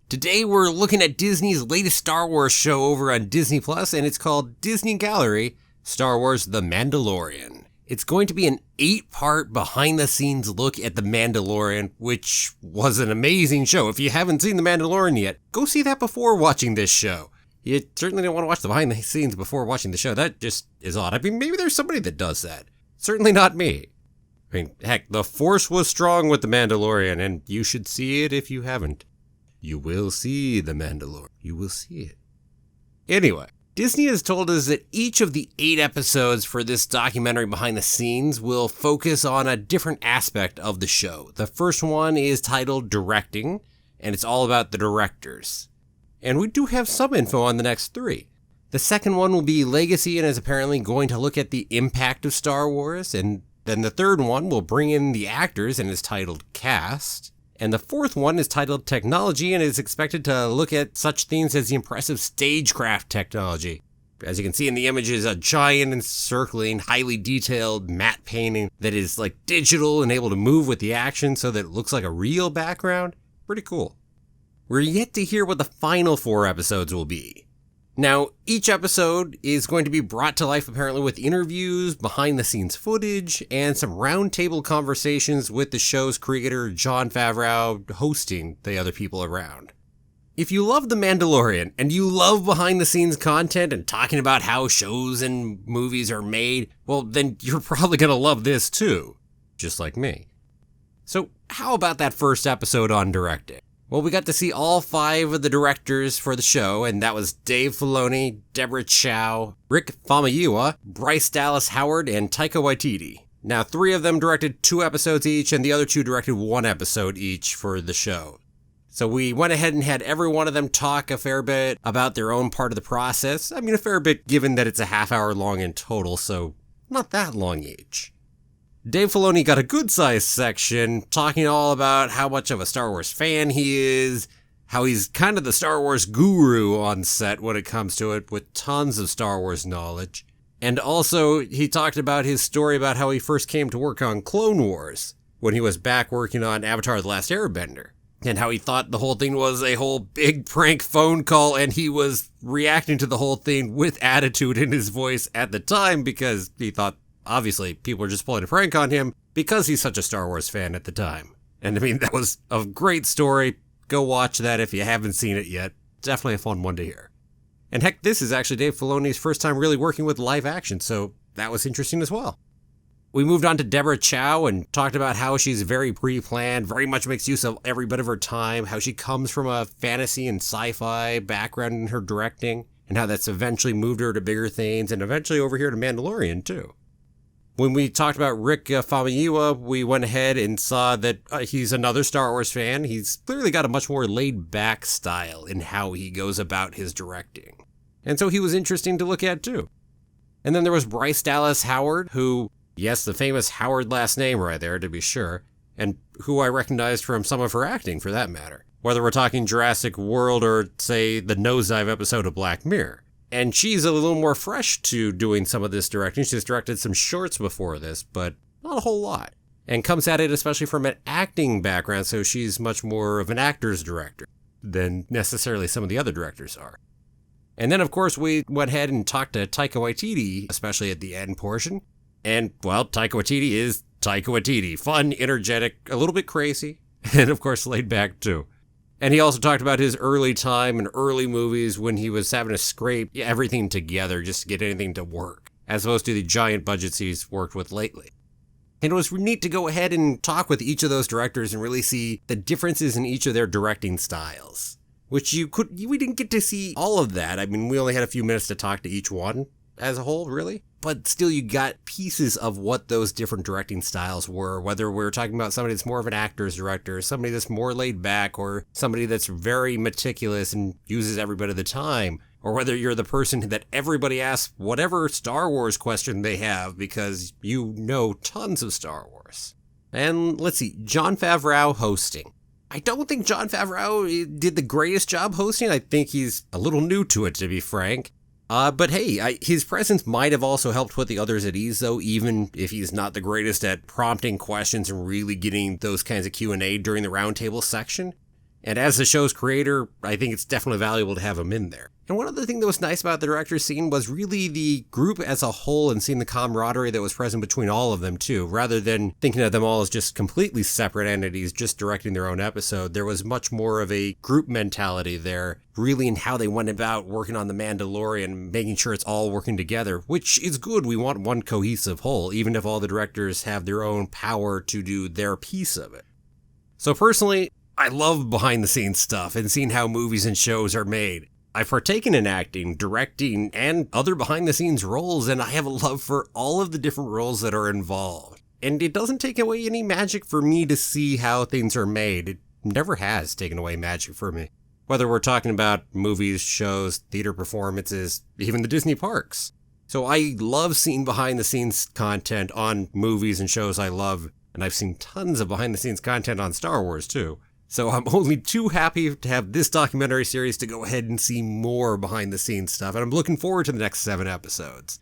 Today we're looking at Disney's latest Star Wars show over on Disney Plus, and it's called Disney Gallery, Star Wars The Mandalorian. It's going to be an 8-part behind-the-scenes look at The Mandalorian, which was an amazing show. If you haven't seen The Mandalorian yet, go see that before watching this show. You certainly don't want to watch the behind-the-scenes before watching the show. That just is odd. I mean, maybe there's somebody that does that. Certainly not me. I mean, heck, the Force was strong with The Mandalorian, and you should see it if you haven't. You will see The Mandalorian. You will see it. Anyway, Disney has told us that each of the 8 episodes for this documentary behind the scenes will focus on a different aspect of the show. The first one is titled Directing, and it's all about the directors. And we do have some info on the next 3. The second one will be Legacy and is apparently going to look at the impact of Star Wars, and then the third one will bring in the actors and is titled Cast. And the fourth one is titled Technology and is expected to look at such things as the impressive Stagecraft technology. As you can see in the images, a giant encircling, highly detailed matte painting that is like digital and able to move with the action so that it looks like a real background. Pretty cool. We're yet to hear what the final 4 episodes will be. Now, each episode is going to be brought to life apparently with interviews, behind-the-scenes footage, and some roundtable conversations with the show's creator, Jon Favreau, hosting the other people around. If you love The Mandalorian, and you love behind-the-scenes content and talking about how shows and movies are made, well, then you're probably going to love this too, just like me. So, how about that first episode on directing? Well, we got to see all 5 of the directors for the show, and that was Dave Filoni, Deborah Chow, Rick Famuyiwa, Bryce Dallas Howard, and Taika Waititi. Now, 3 of them directed 2 episodes each, and the other 2 directed 1 episode each for the show. So we went ahead and had every one of them talk a fair bit about their own part of the process. I mean, a fair bit given that it's a half-hour long in total, so not that long each. Dave Filoni got a good-sized section talking all about how much of a Star Wars fan he is, how he's kind of the Star Wars guru on set when it comes to it, with tons of Star Wars knowledge. And also, he talked about his story about how he first came to work on Clone Wars, when he was back working on Avatar: The Last Airbender, and how he thought the whole thing was a whole big prank phone call, and he was reacting to the whole thing with attitude in his voice at the time because he thought, obviously, people were just pulling a prank on him because he's such a Star Wars fan at the time. And I mean, that was a great story. Go watch that if you haven't seen it yet. Definitely a fun one to hear. And heck, this is actually Dave Filoni's first time really working with live action, so that was interesting as well. We moved on to Deborah Chow and talked about how she's very pre-planned, very much makes use of every bit of her time, how she comes from a fantasy and sci-fi background in her directing, and how that's eventually moved her to bigger things, and eventually over here to Mandalorian too. When we talked about Rick Famuyiwa, we went ahead and saw that he's another Star Wars fan. He's clearly got a much more laid-back style in how he goes about his directing. And so he was interesting to look at, too. And then there was Bryce Dallas Howard, who, yes, the famous Howard last name right there, to be sure, and who I recognized from some of her acting, for that matter. Whether we're talking Jurassic World or, say, the Nosedive episode of Black Mirror. And she's a little more fresh to doing some of this directing. She's directed some shorts before this, but not a whole lot. And comes at it especially from an acting background, so she's much more of an actor's director than necessarily some of the other directors are. And then, of course, we went ahead and talked to Taika Waititi, especially at the end portion. And, well, Taika Waititi is Taika Waititi. Fun, energetic, a little bit crazy, and, of course, laid back, too. And he also talked about his early time and early movies when he was having to scrape everything together just to get anything to work, as opposed to the giant budgets he's worked with lately. And it was neat to go ahead and talk with each of those directors and really see the differences in each of their directing styles, which we didn't get to see all of that. I mean, we only had a few minutes to talk to each one as a whole, really. But still, you got pieces of what those different directing styles were, whether we're talking about somebody that's more of an actor's director, somebody that's more laid back, or somebody that's very meticulous and uses every bit of the time, or whether you're the person that everybody asks whatever Star Wars question they have because you know tons of Star Wars. And let's see, Jon Favreau hosting. I don't think Jon Favreau did the greatest job hosting. I think he's a little new to it, to be frank. But hey, his presence might have also helped put the others at ease, though, even if he's not the greatest at prompting questions and really getting those kinds of Q&A during the roundtable section. And as the show's creator, I think it's definitely valuable to have him in there. And one other thing that was nice about the director's scene was really the group as a whole and seeing the camaraderie that was present between all of them too. Rather than thinking of them all as just completely separate entities just directing their own episode, there was much more of a group mentality there, really in how they went about working on The Mandalorian, making sure it's all working together, which is good. We want one cohesive whole, even if all the directors have their own power to do their piece of it. So personally, I love behind the scenes stuff and seeing how movies and shows are made. I've partaken in acting, directing, and other behind the scenes roles, and I have a love for all of the different roles that are involved. And it doesn't take away any magic for me to see how things are made. It never has taken away magic for me. Whether we're talking about movies, shows, theater performances, even the Disney parks. So I love seeing behind the scenes content on movies and shows I love, and I've seen tons of behind the scenes content on Star Wars too. So I'm only too happy to have this documentary series to go ahead and see more behind the scenes stuff, and I'm looking forward to the next 7 episodes.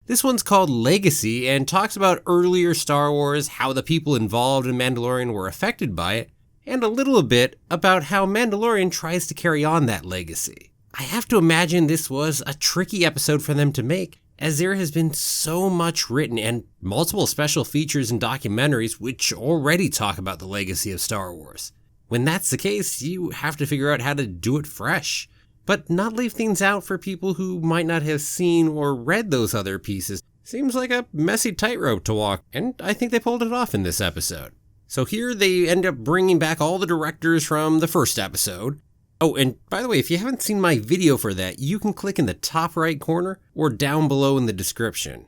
This one's called Legacy and talks about earlier Star Wars, how the people involved in Mandalorian were affected by it, and a little bit about how Mandalorian tries to carry on that legacy. I have to imagine this was a tricky episode for them to make, as there has been so much written and multiple special features and documentaries which already talk about the legacy of Star Wars. When that's the case, you have to figure out how to do it fresh, but not leave things out for people who might not have seen or read those other pieces. Seems like a messy tightrope to walk, and I think they pulled it off in this episode. So here they end up bringing back all the directors from the first episode. Oh, and by the way, if you haven't seen my video for that, you can click in the top right corner or down below in the description.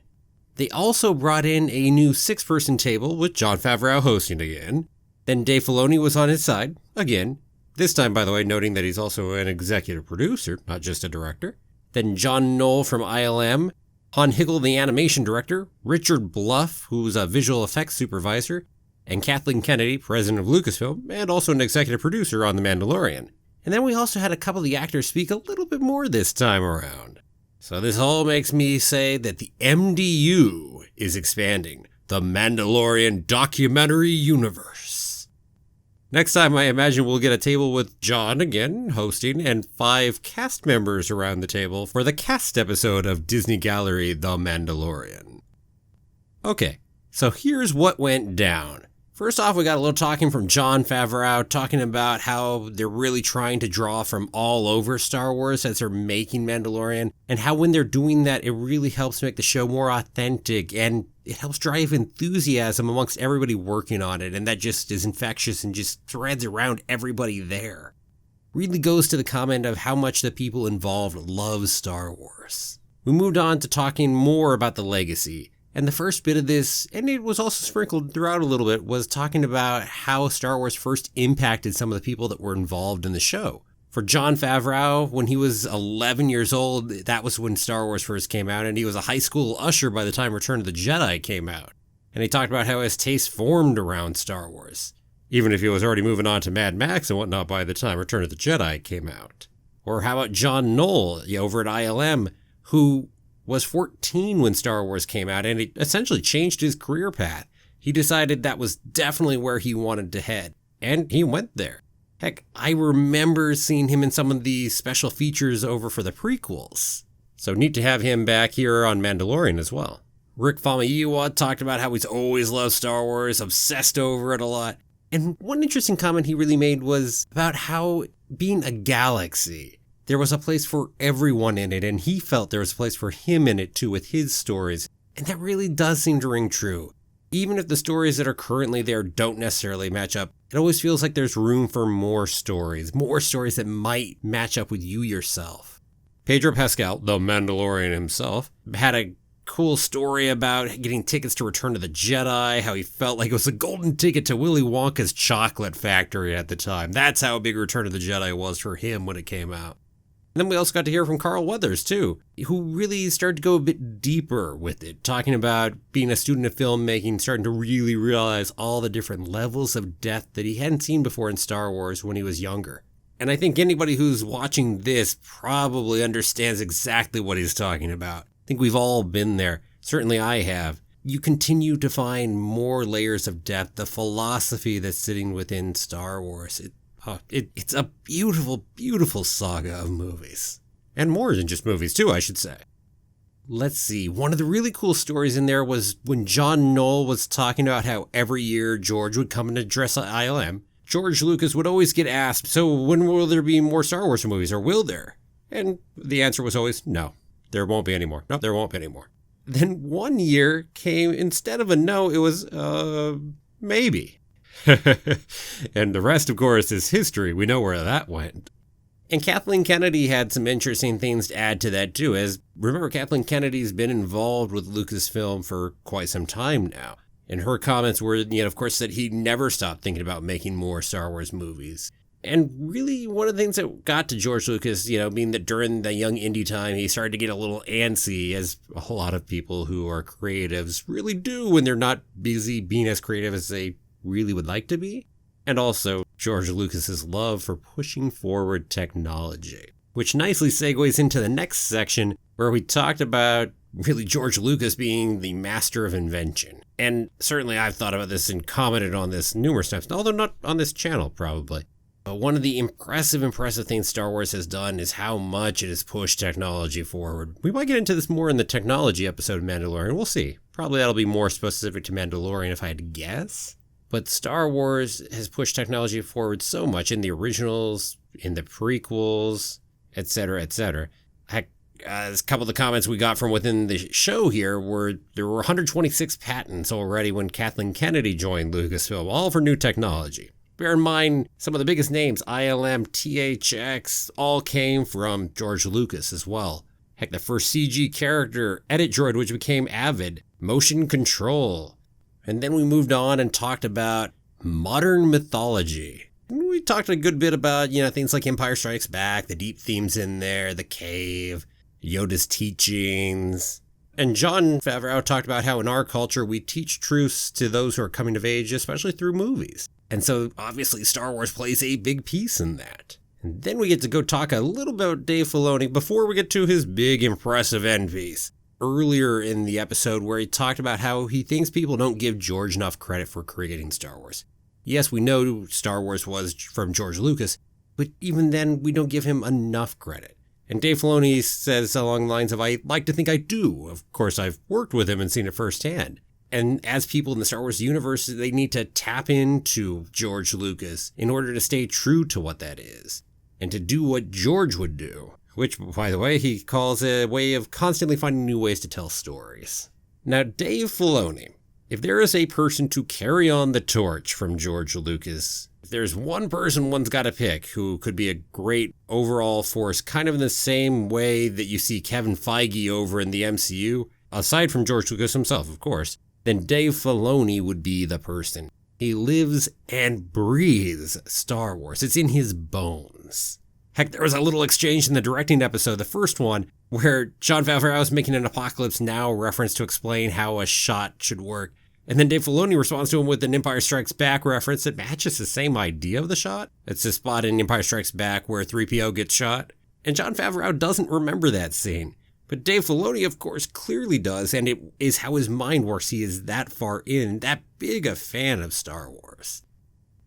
They also brought in a new 6-person table with Jon Favreau hosting again. Then Dave Filoni was on his side, again. This time, by the way, noting that he's also an executive producer, not just a director. Then John Knoll from ILM, Han Hickel, the animation director, Richard Bluff, who's a visual effects supervisor, and Kathleen Kennedy, president of Lucasfilm, and also an executive producer on The Mandalorian. And then we also had a couple of the actors speak a little bit more this time around. So this all makes me say that the MDU is expanding, the Mandalorian Documentary Universe. Next time I imagine we'll get a table with Jon again hosting and 5 cast members around the table for the cast episode of Disney Gallery The Mandalorian. Okay, so here's what went down. First off, we got a little talking from Jon Favreau, talking about how they're really trying to draw from all over Star Wars as they're making Mandalorian, and how when they're doing that, it really helps make the show more authentic, and it helps drive enthusiasm amongst everybody working on it, and that just is infectious and just threads around everybody there. Really goes to the comment of how much the people involved love Star Wars. We moved on to talking more about the legacy. And the first bit of this, and it was also sprinkled throughout a little bit, was talking about how Star Wars first impacted some of the people that were involved in the show. For Jon Favreau, when he was 11 years old, that was when Star Wars first came out, and he was a high school usher by the time Return of the Jedi came out. And he talked about how his taste formed around Star Wars, even if he was already moving on to Mad Max and whatnot by the time Return of the Jedi came out. Or how about John Knoll over at ILM, who was 14 when Star Wars came out, and it essentially changed his career path. He decided that was definitely where he wanted to head, and he went there. Heck, I remember seeing him in some of the special features over for the prequels. So neat to have him back here on Mandalorian as well. Rick Famuyiwa talked about how he's always loved Star Wars, obsessed over it a lot. And one interesting comment he really made was about how being a galaxy, there was a place for everyone in it, and he felt there was a place for him in it too with his stories. And that really does seem to ring true. Even if the stories that are currently there don't necessarily match up, it always feels like there's room for more stories that might match up with you yourself. Pedro Pascal, the Mandalorian himself, had a cool story about getting tickets to Return of the Jedi, how he felt like it was a golden ticket to Willy Wonka's chocolate factory at the time. That's how big Return of the Jedi was for him when it came out. And then we also got to hear from Carl Weathers, too, who really started to go a bit deeper with it, talking about being a student of filmmaking, starting to really realize all the different levels of death that he hadn't seen before in Star Wars when he was younger. And I think anybody who's watching this probably understands exactly what he's talking about. I think we've all been there. Certainly I have. you continue to find more layers of depth, the philosophy that's sitting within Star Wars. It's a beautiful, beautiful saga of movies. And more than just movies, too, I should say. Let's see. One of the really cool stories in there was when John Knoll was talking about how every year George would come and address ILM. George Lucas would always get asked, so when will there be more Star Wars movies, or will there? And the answer was always, no, there won't be any more. No, there won't be any more. Then one year came, instead of a no, it was, maybe. And the rest, of course, is history. We know where that went. And Kathleen Kennedy had some interesting things to add to that, too. As remember, Kathleen Kennedy's been involved with Lucasfilm for quite some time now. And her comments were, of course, that he never stopped thinking about making more Star Wars movies. And really, one of the things that got to George Lucas, being that during the young indie time, he started to get a little antsy, as a whole lot of people who are creatives really do when they're not busy being as creative as they really would like to be. And also George Lucas's love for pushing forward technology, which nicely segues into the next section where we talked about really George Lucas being the master of invention. And certainly I've thought about this and commented on this numerous times, although not on this channel probably. But one of the impressive things Star Wars has done is how much it has pushed technology forward. We might get into this more in the technology episode of Mandalorian. We'll see. Probably that'll be more specific to Mandalorian if I had to guess. But Star Wars has pushed technology forward so much in the originals, in the prequels, etc., etc. Heck, a couple of the comments we got from within the show here were there were 126 patents already when Kathleen Kennedy joined Lucasfilm, all for new technology. Bear in mind, some of the biggest names, ILM, THX, all came from George Lucas as well. Heck, the first CG character, Edit Droid, which became Avid, motion control. And then we moved on and talked about modern mythology. And we talked a good bit about, things like Empire Strikes Back, the deep themes in there, the cave, Yoda's teachings. And Jon Favreau talked about how in our culture we teach truths to those who are coming of age, especially through movies. And so obviously Star Wars plays a big piece in that. And then we get to go talk a little about Dave Filoni before we get to his big impressive end piece. Earlier in the episode where he talked about how he thinks people don't give George enough credit for creating Star Wars. Yes, we know Star Wars was from George Lucas, but even then we don't give him enough credit. And Dave Filoni says along the lines of, I like to think I do. Of course, I've worked with him and seen it firsthand. And as people in the Star Wars universe, they need to tap into George Lucas in order to stay true to what that is. And to do what George would do. Which, by the way, he calls a way of constantly finding new ways to tell stories. Now, Dave Filoni, if there is a person to carry on the torch from George Lucas, if there's one person one's got to pick who could be a great overall force, kind of in the same way that you see Kevin Feige over in the MCU, aside from George Lucas himself, of course, then Dave Filoni would be the person. He lives and breathes Star Wars. It's in his bones. Heck, there was a little exchange in the directing episode, the first one, where Jon Favreau was making an Apocalypse Now reference to explain how a shot should work. And then Dave Filoni responds to him with an Empire Strikes Back reference that matches the same idea of the shot. It's the spot in Empire Strikes Back where 3PO gets shot. And Jon Favreau doesn't remember that scene. But Dave Filoni, of course, clearly does, and it is how his mind works. He is that far in, that big a fan of Star Wars.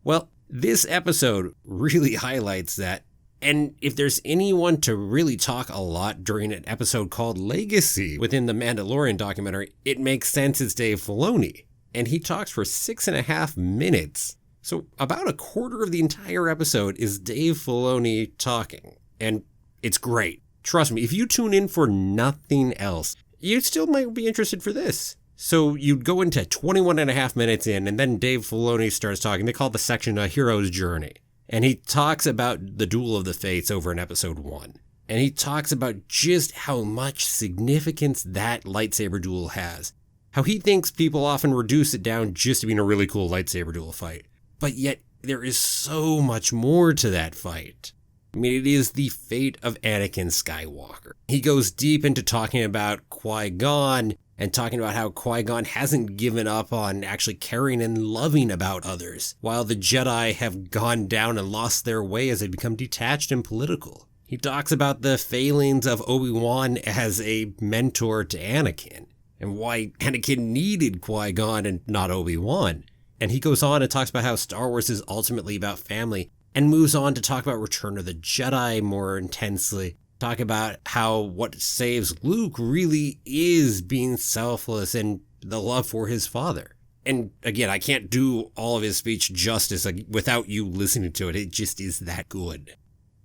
Well, this episode really highlights that. And if there's anyone to really talk a lot during an episode called Legacy within the Mandalorian documentary, it makes sense it's Dave Filoni. And he talks for 6.5 minutes. So about a quarter of the entire episode is Dave Filoni talking. And it's great. Trust me, if you tune in for nothing else, you still might be interested for this. So you'd go into 21.5 minutes in, and then Dave Filoni starts talking. They call the section A Hero's Journey. And he talks about the Duel of the Fates over in episode 1. And he talks about just how much significance that lightsaber duel has. How he thinks people often reduce it down just to being a really cool lightsaber duel fight. But yet, there is so much more to that fight. I mean, it is the fate of Anakin Skywalker. He goes deep into talking about Qui-Gon and talking about how Qui-Gon hasn't given up on actually caring and loving about others, while the Jedi have gone down and lost their way as they become detached and political. He talks about the failings of Obi-Wan as a mentor to Anakin, and why Anakin needed Qui-Gon and not Obi-Wan. And he goes on and talks about how Star Wars is ultimately about family, and moves on to talk about Return of the Jedi more intensely. Talk about how what saves Luke really is being selfless and the love for his father. And again, I can't do all of his speech justice without you listening to it. It just is that good.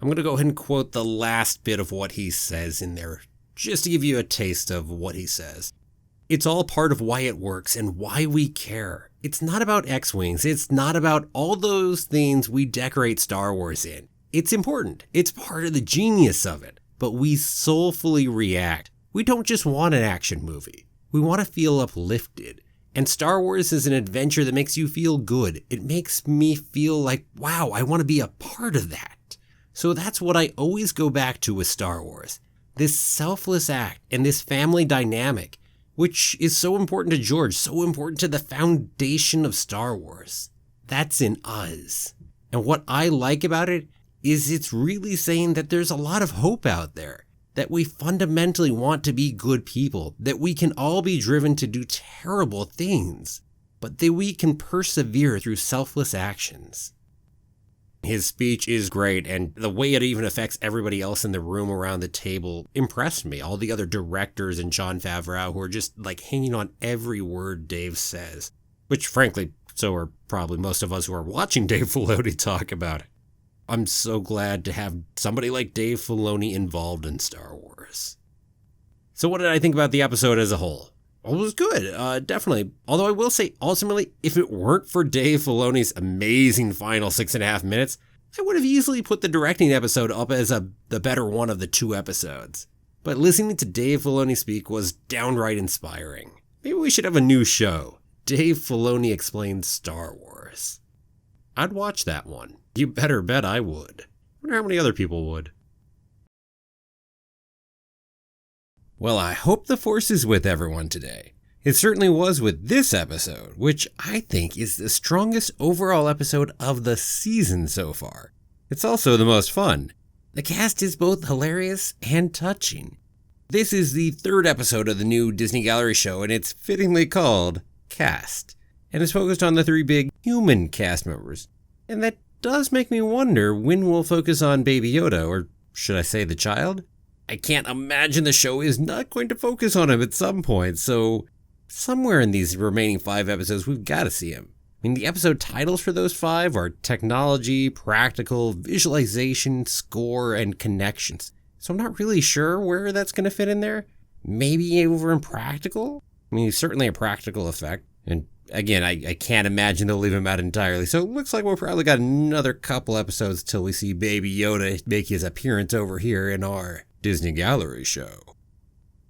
I'm going to go ahead and quote the last bit of what he says in there, just to give you a taste of what he says. It's all part of why it works and why we care. It's not about X-Wings. It's not about all those things we decorate Star Wars in. It's important. It's part of the genius of it. But we soulfully react. We don't just want an action movie. We want to feel uplifted. And Star Wars is an adventure that makes you feel good. It makes me feel like, wow, I want to be a part of that. So that's what I always go back to with Star Wars. This selfless act and this family dynamic, which is so important to George, so important to the foundation of Star Wars. That's in us. And what I like about it is it's really saying that there's a lot of hope out there, that we fundamentally want to be good people, that we can all be driven to do terrible things, but that we can persevere through selfless actions. His speech is great, and the way it even affects everybody else in the room around the table impressed me. All the other directors and Jon Favreau who are just like hanging on every word Dave says, which frankly, so are probably most of us who are watching Dave Filoni talk about it. I'm so glad to have somebody like Dave Filoni involved in Star Wars. So what did I think about the episode as a whole? Well, it was good, definitely. Although I will say, ultimately, if it weren't for Dave Filoni's amazing final 6.5 minutes, I would have easily put the directing episode up as the better one of the two episodes. But listening to Dave Filoni speak was downright inspiring. Maybe we should have a new show. Dave Filoni Explains Star Wars. I'd watch that one. You better bet I would. I wonder how many other people would. Well, I hope the Force is with everyone today. It certainly was with this episode, which I think is the strongest overall episode of the season so far. It's also the most fun. The cast is both hilarious and touching. This is the third episode of the new Disney Gallery show, and it's fittingly called Cast, and is focused on the three big human cast members. And that does make me wonder when we'll focus on Baby Yoda, or should I say the child? I can't imagine the show is not going to focus on him at some point, so somewhere in these remaining 5 episodes, we've got to see him. I mean, the episode titles for those 5 are Technology, Practical, Visualization, Score, and Connections. So I'm not really sure where that's going to fit in there. Maybe over in Practical? I mean, certainly a practical effect. And again, I can't imagine they'll leave him out entirely. So it looks like we'll probably got another couple episodes till we see Baby Yoda make his appearance over here in our Disney Gallery show.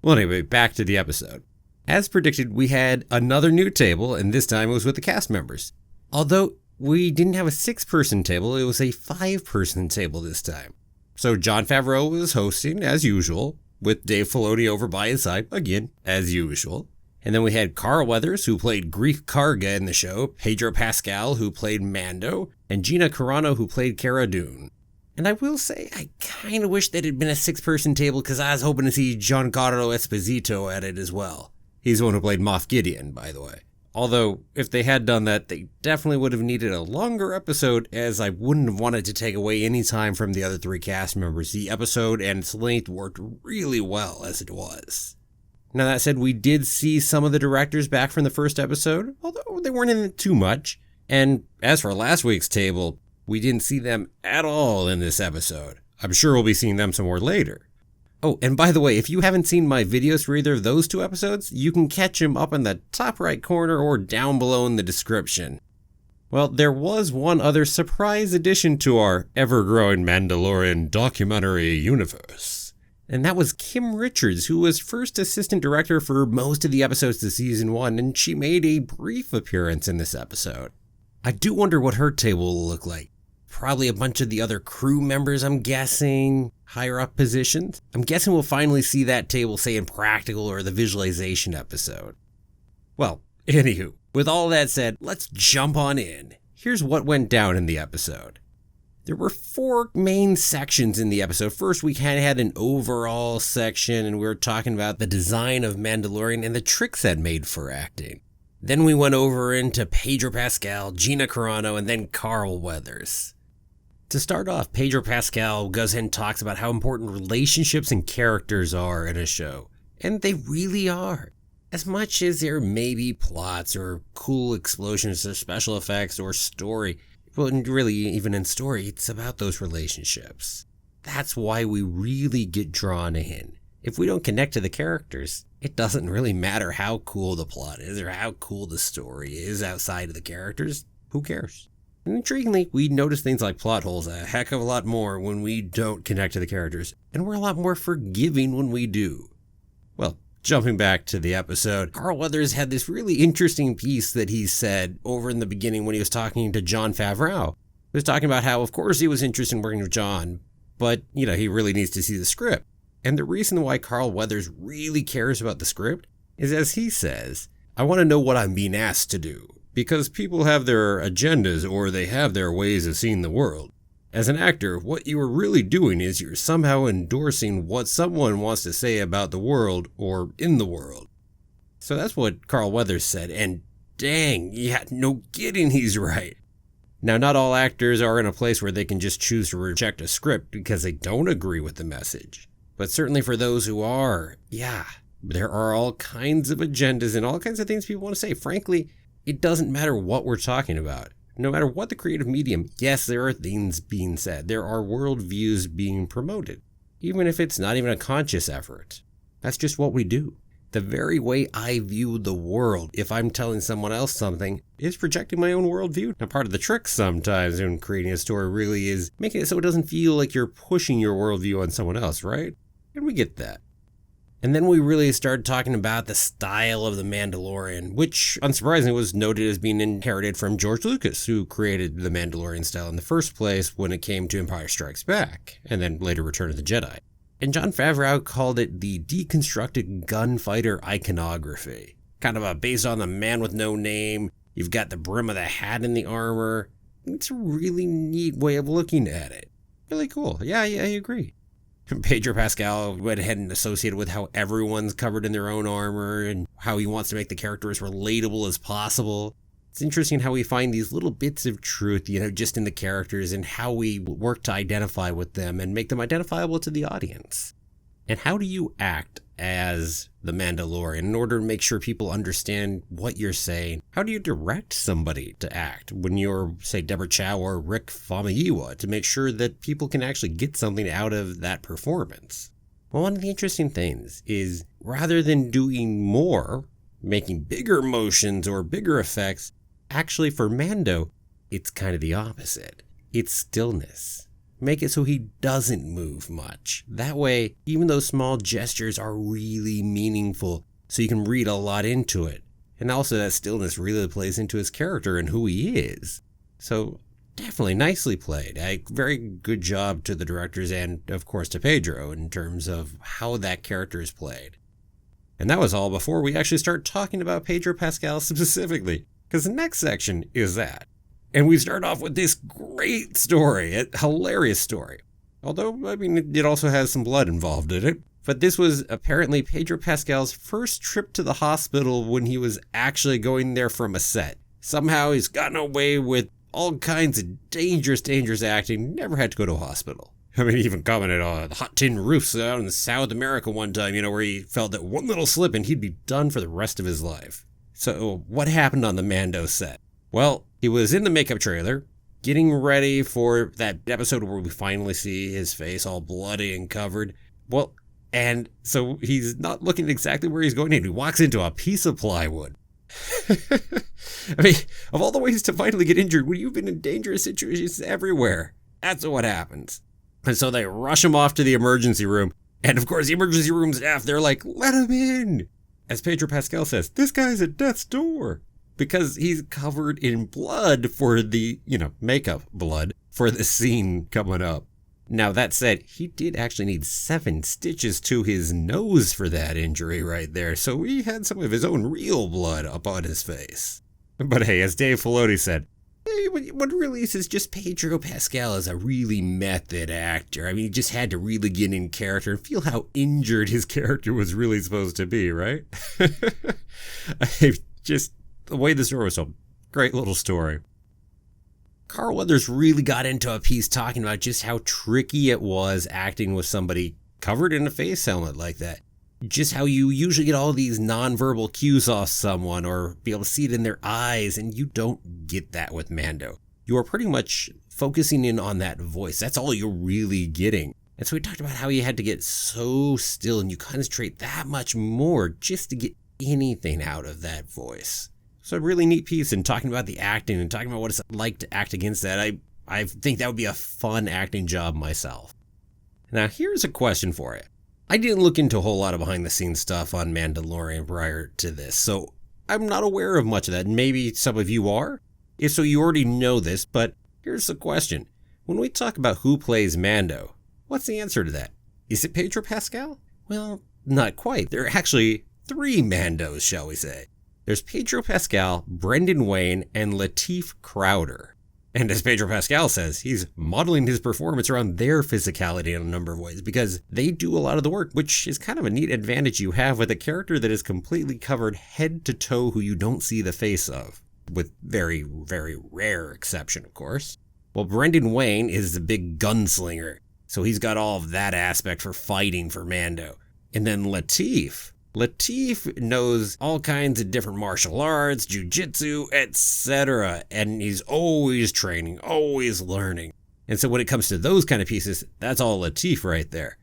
Well, anyway, back to the episode. As predicted, we had another new table, and this time it was with the cast members. Although we didn't have a 6-person table, it was a 5-person table this time. So Jon Favreau was hosting, as usual, with Dave Filoni over by his side, again, as usual. And then we had Carl Weathers, who played Greef Karga in the show, Pedro Pascal, who played Mando, and Gina Carano, who played Cara Dune. And I will say, I kind of wish that it had been a 6-person table because I was hoping to see Giancarlo Esposito at it as well. He's the one who played Moff Gideon, by the way. Although, if they had done that, they definitely would have needed a longer episode, as I wouldn't have wanted to take away any time from the other 3 cast members. The episode and its length worked really well as it was. Now that said, we did see some of the directors back from the first episode, although they weren't in it too much. And as for last week's table, we didn't see them at all in this episode. I'm sure we'll be seeing them some more later. Oh, and by the way, if you haven't seen my videos for either of those 2 episodes, you can catch them up in the top right corner or down below in the description. Well, there was one other surprise addition to our ever-growing Mandalorian documentary universe. And that was Kim Richards, who was first assistant director for most of the episodes of season 1, and she made a brief appearance in this episode. I do wonder what her table will look like. Probably a bunch of the other crew members, I'm guessing, higher up positions. I'm guessing we'll finally see that table, say, in Practical or the Visualization episode. Well, anywho, with all that said, let's jump on in. Here's what went down in the episode. There were 4 main sections in the episode. First, we kind of had an overall section, and we were talking about the design of Mandalorian and the tricks that made for acting. Then we went over into Pedro Pascal, Gina Carano, and then Carl Weathers. To start off, Pedro Pascal goes ahead and talks about how important relationships and characters are in a show. And they really are. As much as there may be plots or cool explosions or special effects or story, well, really, even in story, it's about those relationships. That's why we really get drawn in. If we don't connect to the characters, it doesn't really matter how cool the plot is or how cool the story is outside of the characters. Who cares? And intriguingly, we notice things like plot holes a heck of a lot more when we don't connect to the characters, and we're a lot more forgiving when we do. Well, jumping back to the episode, Carl Weathers had this really interesting piece that he said over in the beginning when he was talking to Jon Favreau. He was talking about how, of course, he was interested in working with Jon, but, he really needs to see the script. And the reason why Carl Weathers really cares about the script is, as he says, I want to know what I'm being asked to do, because people have their agendas or they have their ways of seeing the world. As an actor, what you are really doing is you're somehow endorsing what someone wants to say about the world or in the world. So that's what Carl Weathers said, and dang, yeah, no kidding, he's right. Now, not all actors are in a place where they can just choose to reject a script because they don't agree with the message. But certainly for those who are, yeah, there are all kinds of agendas and all kinds of things people want to say. Frankly, it doesn't matter what we're talking about. No matter what the creative medium, yes, there are things being said. There are worldviews being promoted, even if it's not even a conscious effort. That's just what we do. The very way I view the world, if I'm telling someone else something, is projecting my own worldview. Now, part of the trick sometimes in creating a story really is making it so it doesn't feel like you're pushing your worldview on someone else, right? And we get that. And then we really started talking about the style of The Mandalorian, which, unsurprisingly, was noted as being inherited from George Lucas, who created the Mandalorian style in the first place when it came to Empire Strikes Back, and then later Return of the Jedi. And Jon Favreau called it the deconstructed gunfighter iconography. Kind of based on the man with no name, you've got the brim of the hat in the armor. It's a really neat way of looking at it. Really cool. Yeah, I agree. Pedro Pascal went ahead and associated with how everyone's covered in their own armor and how he wants to make the character as relatable as possible. It's interesting how we find these little bits of truth, just in the characters and how we work to identify with them and make them identifiable to the audience. And how do you act as the Mandalorian in order to make sure people understand what you're saying? How do you direct somebody to act when you're, say, Deborah Chow or Rick Famuyiwa to make sure that people can actually get something out of that performance? Well, one of the interesting things is rather than doing more, making bigger motions or bigger effects, actually for Mando, it's kind of the opposite. It's stillness. Make it so he doesn't move much. That way, even those small gestures are really meaningful, so you can read a lot into it. And also that stillness really plays into his character and who he is. So definitely nicely played. A very good job to the directors and, of course, to Pedro in terms of how that character is played. And that was all before we actually start talking about Pedro Pascal specifically, because the next section is that. And we start off with this great story, a hilarious story. Although, it also has some blood involved in it. But this was apparently Pedro Pascal's first trip to the hospital when he was actually going there from a set. Somehow he's gotten away with all kinds of dangerous acting, never had to go to a hospital. He even commented on the hot tin roofs out in South America one time, where he felt that one little slip and he'd be done for the rest of his life. So what happened on the Mando set? Well, he was in the makeup trailer, getting ready for that episode where we finally see his face all bloody and covered. Well, and so he's not looking exactly where he's going in. He walks into a piece of plywood. Of all the ways to finally get injured, when you've been in dangerous situations everywhere, that's what happens. And so they rush him off to the emergency room. And of course, the emergency room staff, they're like, let him in. As Pedro Pascal says, this guy's at death's door. Because he's covered in blood for the, makeup blood for the scene coming up. Now, that said, he did actually need 7 stitches to his nose for that injury right there. So he had some of his own real blood up on his face. But hey, as Dave Filoni said, What really is just Pedro Pascal is a really method actor. I mean, he just had to really get in character and feel how injured his character was really supposed to be, right? Just the way the story was told. Great little story. Carl Weathers really got into a piece talking about just how tricky it was acting with somebody covered in a face helmet like that. Just how you usually get all these nonverbal cues off someone or be able to see it in their eyes, and you don't get that with Mando. You are pretty much focusing in on that voice. That's all you're really getting. And so we talked about how you had to get so still and you concentrate that much more just to get anything out of that voice. So a really neat piece in talking about the acting and talking about what it's like to act against that. I think that would be a fun acting job myself. Now here's a question for you. I didn't look into a whole lot of behind-the-scenes stuff on Mandalorian prior to this, so I'm not aware of much of that. Maybe some of you are? If so, you already know this, but here's the question. When we talk about who plays Mando, what's the answer to that? Is it Pedro Pascal? Well, not quite. There are actually 3 Mandos, shall we say. There's Pedro Pascal, Brendan Wayne, and Lateef Crowder. And as Pedro Pascal says, he's modeling his performance around their physicality in a number of ways because they do a lot of the work, which is kind of a neat advantage you have with a character that is completely covered head to toe who you don't see the face of, with very, very rare exception, of course. Well, Brendan Wayne is the big gunslinger, so he's got all of that aspect for fighting for Mando. And then Lateef knows all kinds of different martial arts, jujitsu, etc. And he's always training, always learning. And so when it comes to those kind of pieces, that's all Lateef right there.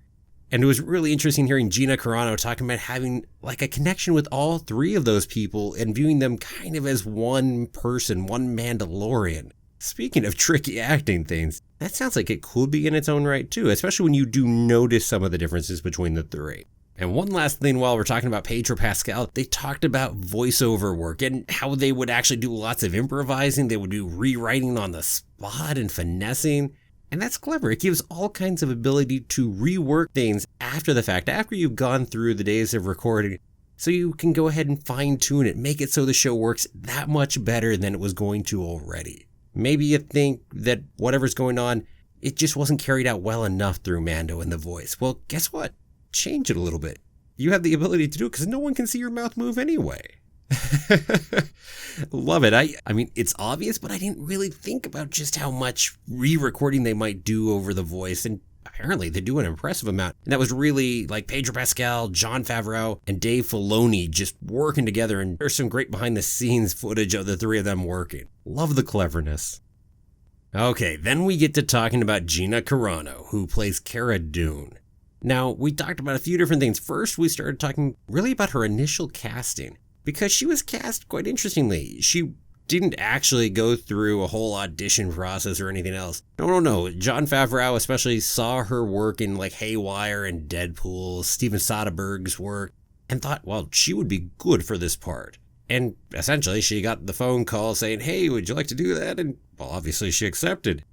And it was really interesting hearing Gina Carano talking about having like a connection with all 3 of those people and viewing them kind of as one person, one Mandalorian. Speaking of tricky acting things, that sounds like it could be in its own right too, especially when you do notice some of the differences between the 3. And one last thing while we're talking about Pedro Pascal, they talked about voiceover work and how they would actually do lots of improvising. They would do rewriting on the spot and finessing. And that's clever. It gives all kinds of ability to rework things after the fact, after you've gone through the days of recording. So you can go ahead and fine tune it, make it so the show works that much better than it was going to already. Maybe you think that whatever's going on, it just wasn't carried out well enough through Mando and the voice. Well, guess what? Change it a little bit. You have the ability to do it because no one can see your mouth move anyway. Love it. I mean, it's obvious, but I didn't really think about just how much re-recording they might do over the voice. And apparently they do an impressive amount. And that was really like Pedro Pascal, Jon Favreau, and Dave Filoni just working together. And there's some great behind the scenes footage of the 3 of them working. Love the cleverness. Okay, then we get to talking about Gina Carano, who plays Cara Dune. Now, we talked about a few different things. First, we started talking really about her initial casting, because she was cast quite interestingly. She didn't actually go through a whole audition process or anything else. No. Jon Favreau especially saw her work in like Haywire and Deadpool, Steven Soderbergh's work, and thought, well, she would be good for this part. And essentially, she got the phone call saying, hey, would you like to do that? And well, obviously she accepted.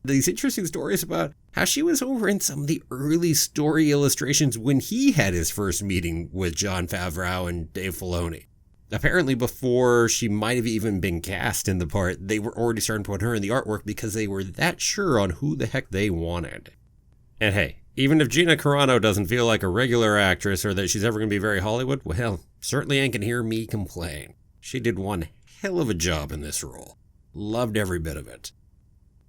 These interesting stories about how she was over in some of the early story illustrations when he had his first meeting with Jon Favreau and Dave Filoni. Apparently before she might have even been cast in the part, they were already starting to put her in the artwork because they were that sure on who the heck they wanted. And hey, even if Gina Carano doesn't feel like a regular actress or that she's ever going to be very Hollywood, well, certainly ain't gonna hear me complain. She did one hell of a job in this role. Loved every bit of it.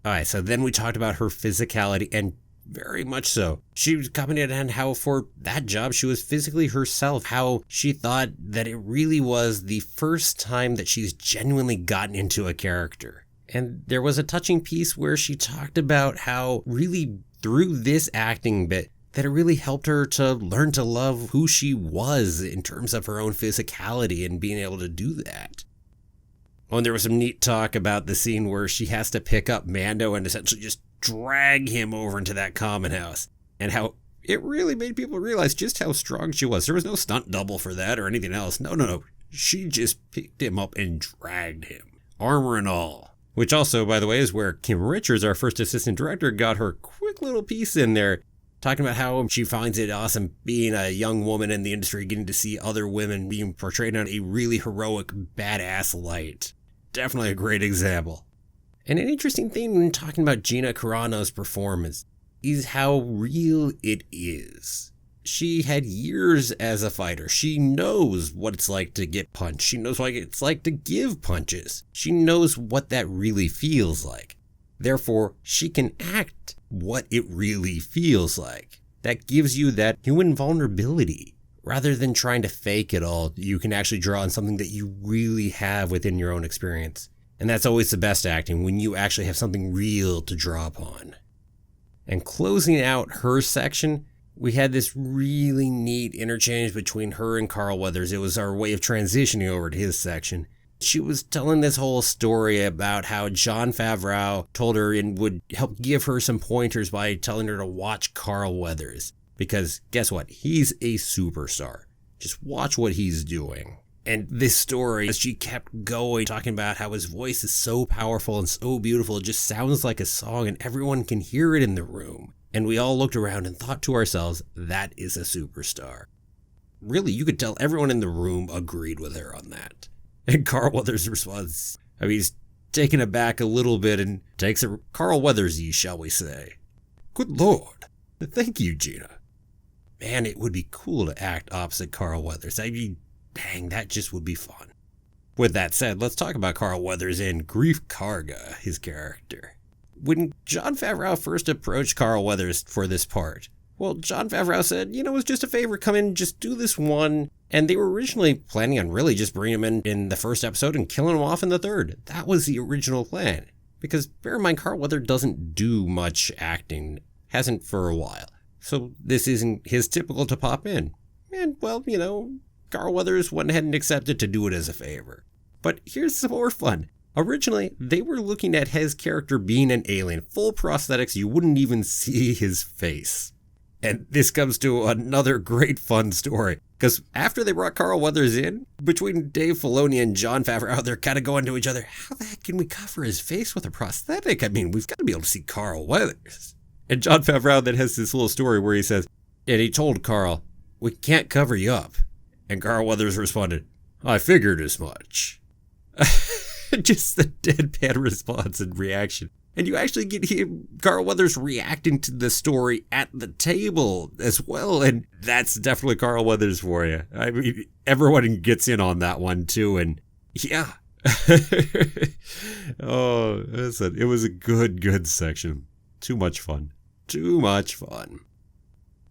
Alright, so then we talked about her physicality, and very much so. She commented on how for that job she was physically herself, how she thought that it really was the first time that she's genuinely gotten into a character. And there was a touching piece where she talked about how really through this acting bit that it really helped her to learn to love who she was in terms of her own physicality and being able to do that. Oh, and there was some neat talk about the scene where she has to pick up Mando and essentially just drag him over into that common house, and how it really made people realize just how strong she was. There was no stunt double for that or anything else. No. She just picked him up and dragged him, armor and all. Which also, by the way, is where Kim Richards, our first assistant director, got her quick little piece in there, talking about how she finds it awesome being a young woman in the industry, getting to see other women being portrayed on a really heroic, badass light. Definitely a great example. And an interesting thing when talking about Gina Carano's performance is how real it is. She had years as a fighter. She knows what it's like to get punched. She knows what it's like to give punches. She knows what that really feels like. Therefore, she can act what it really feels like. That gives you that human vulnerability. Rather than trying to fake it all, you can actually draw on something that you really have within your own experience. And that's always the best acting, when you actually have something real to draw upon. And closing out her section, we had this really neat interchange between her and Carl Weathers. It was our way of transitioning over to his section. She was telling this whole story about how Jon Favreau told her and would help give her some pointers by telling her to watch Carl Weathers. Because guess what? He's a superstar. Just watch what he's doing. And this story, as she kept going, talking about how his voice is so powerful and so beautiful, it just sounds like a song and everyone can hear it in the room. And we all looked around and thought to ourselves, that is a superstar. Really, you could tell everyone in the room agreed with her on that. And Carl Weathers' response, he's taken aback a little bit and takes it Carl Weathers-y, shall we say. Good Lord. Thank you, Gina. Man, it would be cool to act opposite Carl Weathers. Dang, that just would be fun. With that said, let's talk about Carl Weathers and Greef Karga, his character. When Jon Favreau first approached Carl Weathers for this part, well, Jon Favreau said, it was just a favor, come in, just do this one. And they were originally planning on really just bringing him in the first episode and killing him off in the third. That was the original plan. Because bear in mind, Carl Weathers doesn't do much acting, hasn't for a while. So this isn't his typical to pop in. And, well, Carl Weathers went ahead and accepted to do it as a favor. But here's some more fun. Originally, they were looking at his character being an alien, full prosthetics, you wouldn't even see his face. And this comes to another great fun story. Because after they brought Carl Weathers in, between Dave Filoni and Jon Favreau, they're kind of going to each other, how the heck can we cover his face with a prosthetic? We've got to be able to see Carl Weathers. And Jon Favreau then has this little story where he says, and he told Carl, we can't cover you up. And Carl Weathers responded, I figured as much. Just the deadpan response and reaction. And you actually get Carl Weathers reacting to the story at the table as well. And that's definitely Carl Weathers for you. Everyone gets in on that one too. And yeah. Oh, listen, it was a good section. Too much fun.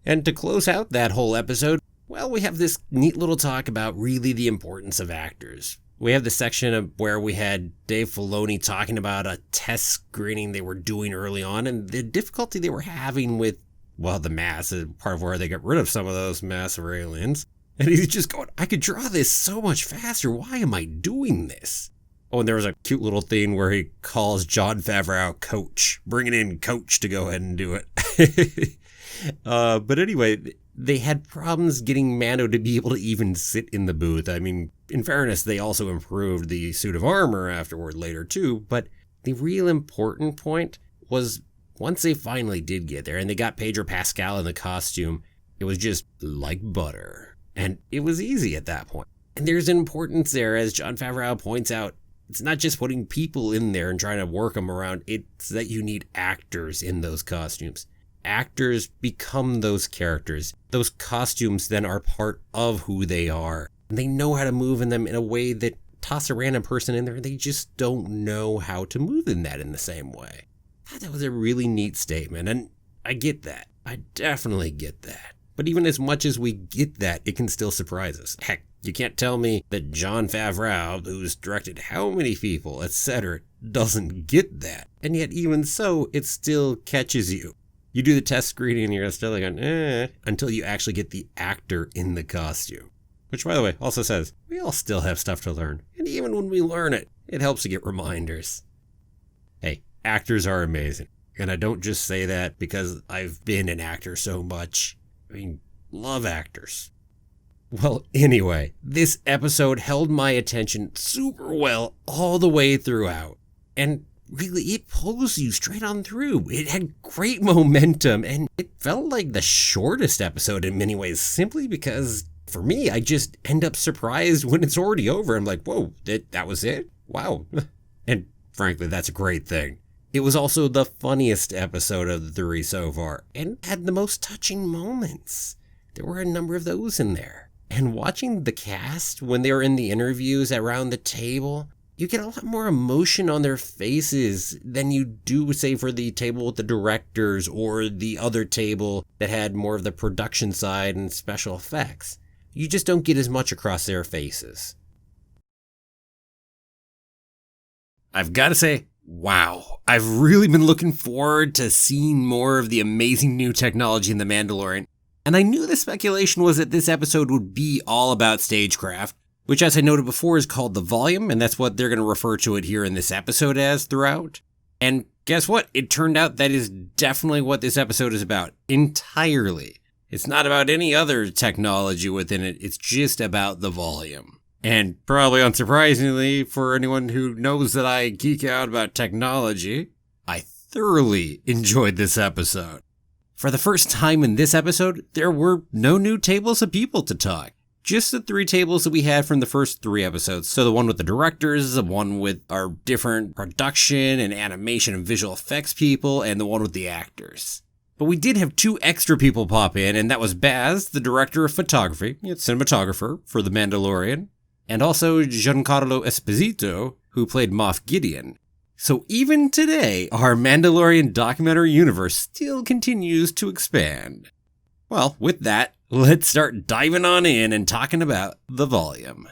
And to close out that whole episode, well, we have this neat little talk about really the importance of actors. We have the section of where we had Dave Filoni talking about a test screening they were doing early on and the difficulty they were having with, well, the mass, part of where they got rid of some of those massive aliens. And he's just going, I could draw this so much faster. Why am I doing this? Oh, and there was a cute little thing where he calls Jon Favreau Coach, bringing in Coach to go ahead and do it. But anyway, they had problems getting Mando to be able to even sit in the booth. In fairness, they also improved the suit of armor afterward later too. But the real important point was once they finally did get there and they got Pedro Pascal in the costume, it was just like butter. And it was easy at that point. And there's an importance there, as Jon Favreau points out. It's not just putting people in there and trying to work them around. It's that you need actors in those costumes. Actors become those characters. Those costumes then are part of who they are. And they know how to move in them in a way that toss a random person in there and they just don't know how to move in that in the same way. I thought that was a really neat statement, and I get that. I definitely get that. But even as much as we get that, it can still surprise us. Heck, you can't tell me that Jon Favreau, who's directed how many people, etc., doesn't get that. And yet even so, it still catches you. You do the test screening and you're still like, until you actually get the actor in the costume. Which, by the way, also says, we all still have stuff to learn. And even when we learn it, it helps to get reminders. Hey, actors are amazing. And I don't just say that because I've been an actor so much. Love actors. Well, anyway, this episode held my attention super well all the way throughout. And really, it pulls you straight on through. It had great momentum, and it felt like the shortest episode in many ways, simply because, for me, I just end up surprised when it's already over. I'm like, whoa, that was it? Wow. And frankly, that's a great thing. It was also the funniest episode of the three so far, and had the most touching moments. There were a number of those in there. And watching the cast when they were in the interviews around the table, you get a lot more emotion on their faces than you do, say, for the table with the directors or the other table that had more of the production side and special effects. You just don't get as much across their faces. I've got to say, wow, I've really been looking forward to seeing more of the amazing new technology in The Mandalorian. And I knew the speculation was that this episode would be all about Stagecraft, which, as I noted before, is called the Volume, and that's what they're going to refer to it here in this episode as throughout. And guess what? It turned out that is definitely what this episode is about, entirely. It's not about any other technology within it, it's just about the Volume. And probably unsurprisingly, for anyone who knows that I geek out about technology, I thoroughly enjoyed this episode. For the first time in this episode, there were no new tables of people to talk. Just the three tables that we had from the first three episodes. So the one with the directors, the one with our different production and animation and visual effects people, and the one with the actors. But we did have two extra people pop in, and that was Baz, the director of photography, cinematographer for The Mandalorian, and also Giancarlo Esposito, who played Moff Gideon. So even today, our Mandalorian documentary universe still continues to expand. Well, with that, let's start diving on in and talking about the Volume.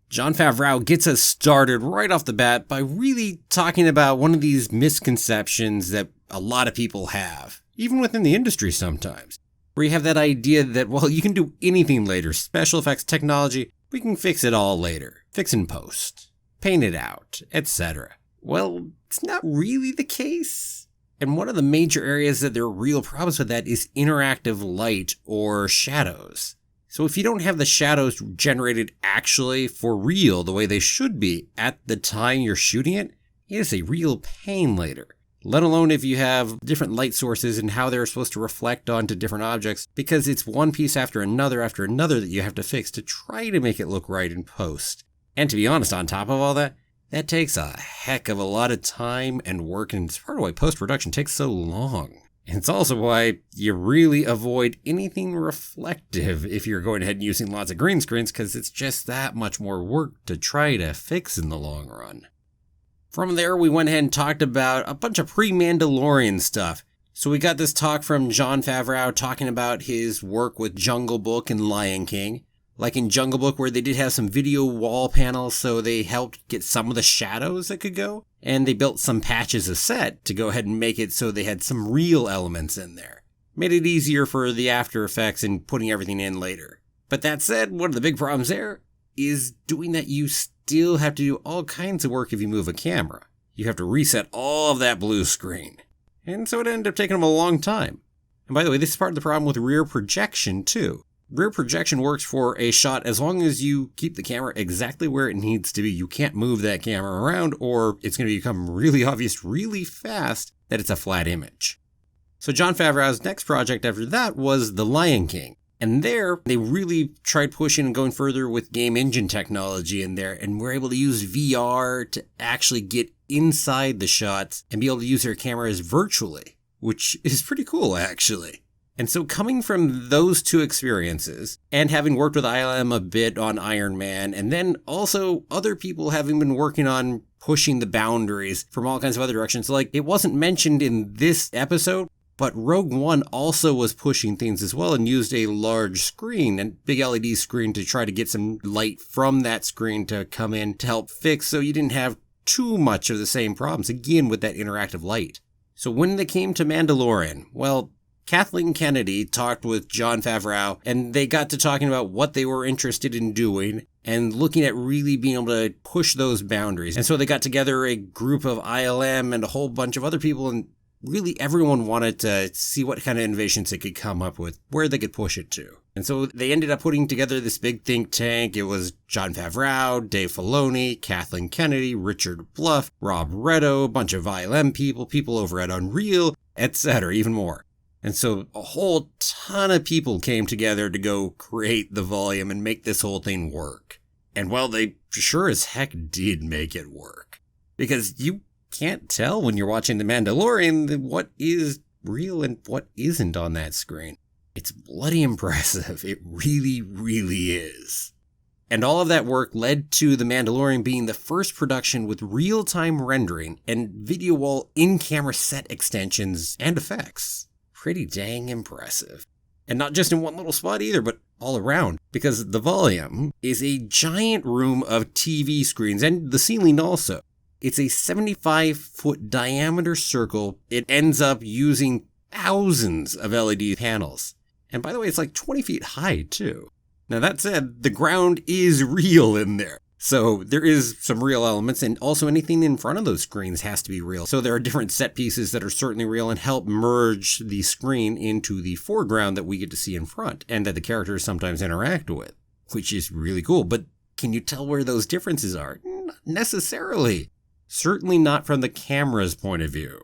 Jon Favreau gets us started right off the bat by really talking about one of these misconceptions that a lot of people have, even within the industry sometimes, where you have that idea that, well, you can do anything later, special effects, technology, we can fix it all later, fix in post, paint it out, etc. Well, it's not really the case. And one of the major areas that there are real problems with that is interactive light or shadows. So if you don't have the shadows generated actually for real the way they should be at the time you're shooting it, it is a real pain later. Let alone if you have different light sources and how they're supposed to reflect onto different objects, because it's one piece after another that you have to fix to try to make it look right in post. And to be honest, on top of all that, that takes a heck of a lot of time and work, and it's part of why post-production takes so long. And it's also why you really avoid anything reflective if you're going ahead and using lots of green screens, because it's just that much more work to try to fix in the long run. From there, we went ahead and talked about a bunch of pre-Mandalorian stuff. So we got this talk from Jon Favreau talking about his work with Jungle Book and Lion King. Like in Jungle Book, where they did have some video wall panels, so they helped get some of the shadows that could go. And they built some patches of set to go ahead and make it so they had some real elements in there. Made it easier for the After Effects and putting everything in later. But that said, one of the big problems there is doing that you still have to do all kinds of work if you move a camera. You have to reset all of that blue screen. And so it ended up taking them a long time. And by the way, this is part of the problem with rear projection too. Rear projection works for a shot as long as you keep the camera exactly where it needs to be. You can't move that camera around, or it's going to become really obvious really fast that it's a flat image. So Jon Favreau's next project after that was The Lion King. And there, they really tried pushing and going further with game engine technology in there, and were able to use VR to actually get inside the shots and be able to use their cameras virtually, which is pretty cool, actually. And so coming from those two experiences, and having worked with ILM a bit on Iron Man, and then also other people having been working on pushing the boundaries from all kinds of other directions, like it wasn't mentioned in this episode, but Rogue One also was pushing things as well and used a large screen and big LED screen to try to get some light from that screen to come in to help fix, so you didn't have too much of the same problems, again, with that interactive light. So when they came to Mandalorian, well, Kathleen Kennedy talked with Jon Favreau, and they got to talking about what they were interested in doing and looking at really being able to push those boundaries. And so they got together a group of ILM and a whole bunch of other people, and really everyone wanted to see what kind of innovations they could come up with, where they could push it to. And so they ended up putting together this big think tank. It was Jon Favreau, Dave Filoni, Kathleen Kennedy, Richard Bluff, Rob Redo, a bunch of ILM people over at Unreal, etc., even more. And so a whole ton of people came together to go create the volume and make this whole thing work. And well, they sure as heck did make it work. because you can't tell when you're watching The Mandalorian what is real and what isn't on that screen. It's bloody impressive. It really, really is. And all of that work led to The Mandalorian being the first production with real-time rendering and video wall in-camera set extensions and effects. Pretty dang impressive. And not just in one little spot either, but all around, because the volume is a giant room of TV screens, and the ceiling also. It's a 75-foot diameter circle. It ends up using thousands of LED panels. And by the way, it's like 20 feet high, too. Now, that said, the ground is real in there. So there is some real elements, and also anything in front of those screens has to be real. So there are different set pieces that are certainly real and help merge the screen into the foreground that we get to see in front, and that the characters sometimes interact with, which is really cool. But can you tell where those differences are? Not necessarily. Certainly not from the camera's point of view.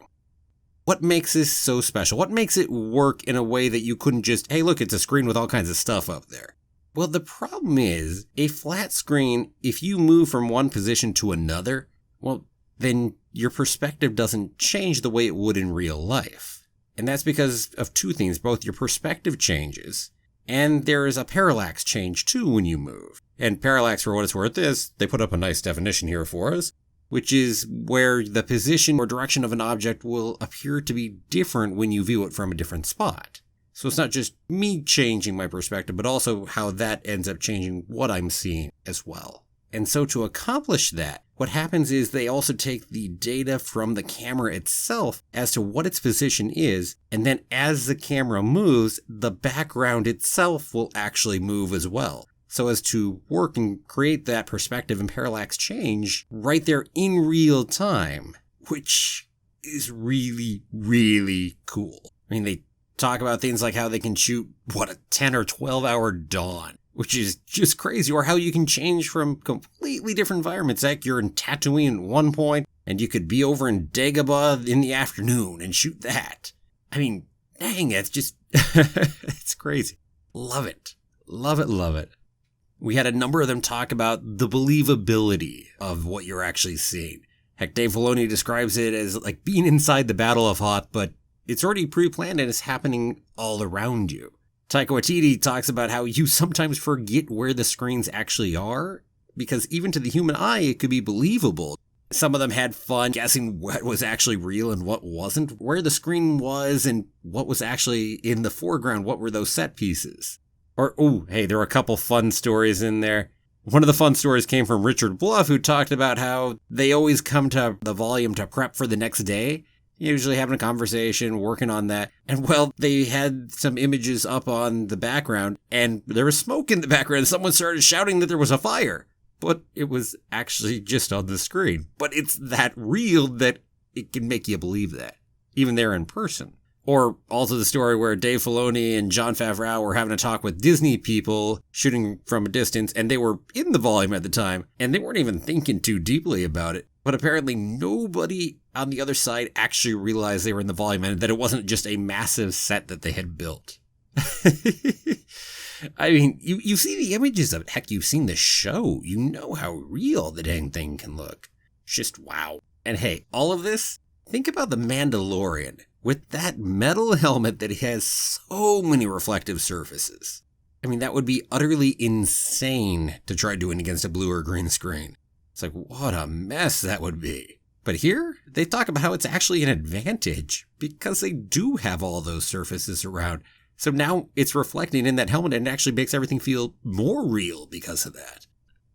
What makes this so special? What makes it work in a way that you couldn't just, hey, look, it's a screen with all kinds of stuff up there? Well, the problem is, a flat screen, if you move from one position to another, well, then your perspective doesn't change the way it would in real life. And that's because of two things. Both your perspective changes, and there is a parallax change too when you move. And parallax, for what it's worth, is, they put up a nice definition here for us, which is where the position or direction of an object will appear to be different when you view it from a different spot. So it's not just me changing my perspective, but also how that ends up changing what I'm seeing as well. And so to accomplish that, what happens is they also take the data from the camera itself as to what its position is, and then as the camera moves, the background itself will actually move as well. So as to work and create that perspective and parallax change right there in real time, which is really, really cool. I mean, they talk about things like how they can shoot, a 10 or 12 hour dawn, which is just crazy, or how you can change from completely different environments. Like you're in Tatooine at one point, and you could be over in Dagobah in the afternoon and shoot that. I mean, dang, it's just, it's crazy. Love it. Love it, love it. We had a number of them talk about the believability of what you're actually seeing. Heck, Dave Filoni describes it as like being inside the Battle of Hoth, but it's already pre-planned and it's happening all around you. Taika Waititi talks about how you sometimes forget where the screens actually are, because even to the human eye, it could be believable. Some of them had fun guessing what was actually real and what wasn't, where the screen was and what was actually in the foreground, what were those set pieces. Or, hey, there were a couple fun stories in there. One of the fun stories came from Richard Bluff, who talked about how they always come to the volume to prep for the next day. Usually having a conversation, working on that. And well, they had some images up on the background and there was smoke in the background and someone started shouting that there was a fire. But it was actually just on the screen. But it's that real that it can make you believe that, even there in person. Or also the story where Dave Filoni and Jon Favreau were having a talk with Disney people shooting from a distance, and they were in the volume at the time, and they weren't even thinking too deeply about it. But apparently nobody on the other side actually realized they were in the volume and that it wasn't just a massive set that they had built. I mean, you see the images of it. Heck, you've seen the show. You know how real the dang thing can look. Just wow. And hey, all of this, think about the Mandalorian with that metal helmet that has so many reflective surfaces. I mean, that would be utterly insane to try doing against a blue or green screen. It's like, what a mess that would be. But here, they talk about how it's actually an advantage because they do have all those surfaces around. So now it's reflecting in that helmet and it actually makes everything feel more real because of that.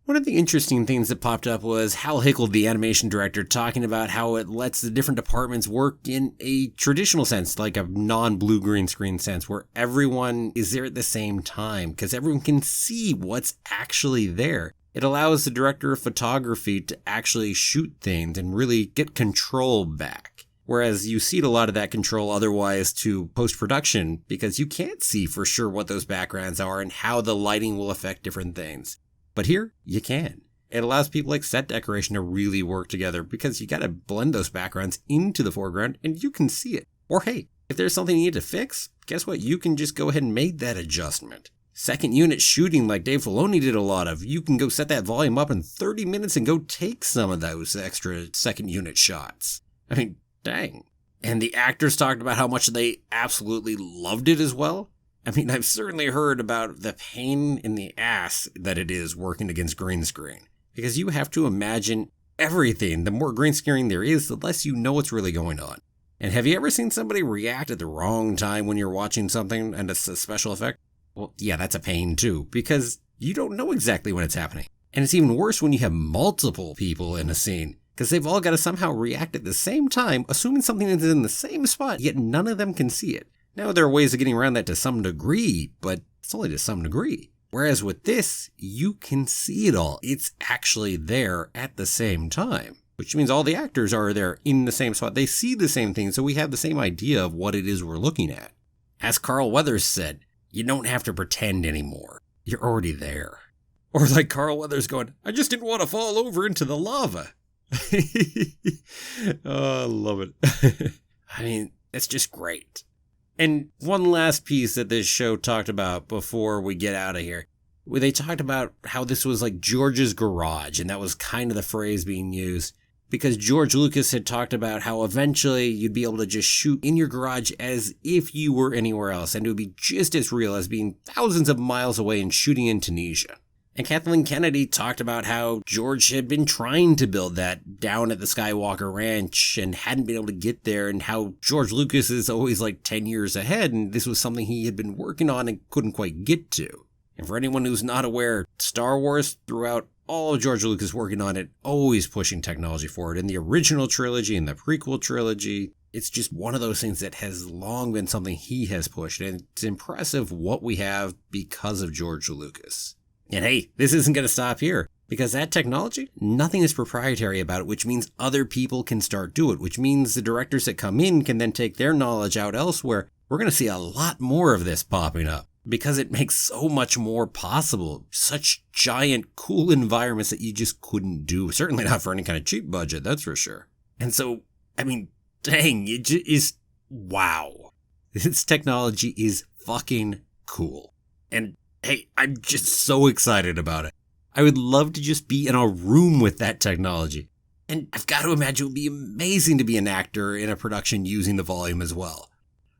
One of the interesting things that popped up was Hal Hickel, the animation director, talking about how it lets the different departments work in a traditional sense, like a non-blue green screen sense, where everyone is there at the same time because everyone can see what's actually there. It allows the director of photography to actually shoot things and really get control back. Whereas you cede a lot of that control otherwise to post-production because you can't see for sure what those backgrounds are and how the lighting will affect different things. But here, you can. It allows people like set decoration to really work together because you got to blend those backgrounds into the foreground and you can see it. Or hey, if there's something you need to fix, guess what? You can just go ahead and make that adjustment. second unit shooting like Dave Filoni did a lot of. You can go set that volume up in 30 minutes and go take some of those extra second unit shots. I mean, dang. And the actors talked about how much they absolutely loved it as well. I mean, I've certainly heard about the pain in the ass that it is working against green screen. Because you have to imagine everything. The more green screen there is, the less you know what's really going on. And have you ever seen somebody react at the wrong time when you're watching something and it's a special effect? Well, yeah, that's a pain too, because you don't know exactly when it's happening. And it's even worse when you have multiple people in a scene, because they've all got to somehow react at the same time, assuming something is in the same spot, yet none of them can see it. Now, there are ways of getting around that to some degree, but it's only to some degree. Whereas with this, you can see it all. It's actually there at the same time, which means all the actors are there in the same spot. They see the same thing, so we have the same idea of what it is we're looking at. As Carl Weathers said, you don't have to pretend anymore. You're already there. Or like Carl Weathers going, I just didn't want to fall over into the lava. Oh, I love it. I mean, it's just great. And one last piece that this show talked about before we get out of here, where they talked about how this was like George's garage, and that was kind of the phrase being used, because George Lucas had talked about how eventually you'd be able to just shoot in your garage as if you were anywhere else, and it would be just as real as being thousands of miles away and shooting in Tunisia. And Kathleen Kennedy talked about how George had been trying to build that down at the Skywalker Ranch and hadn't been able to get there, and how George Lucas is always like 10 years ahead, and this was something he had been working on and couldn't quite get to. And for anyone who's not aware, Star Wars, throughout all of George Lucas working on it, always pushing technology forward. In the original trilogy and the prequel trilogy, it's just one of those things that has long been something he has pushed, and it's impressive what we have because of George Lucas. And hey, this isn't going to stop here, because that technology, nothing is proprietary about it, which means other people can start do it, which means the directors that come in can then take their knowledge out elsewhere. We're going to see a lot more of this popping up, because it makes so much more possible. Such giant, cool environments that you just couldn't do. Certainly not for any kind of cheap budget, that's for sure. And so, I mean, dang, it just is, wow. This technology is fucking cool. And hey, I'm just so excited about it. I would love to just be in a room with that technology. And I've got to imagine it would be amazing to be an actor in a production using the volume as well.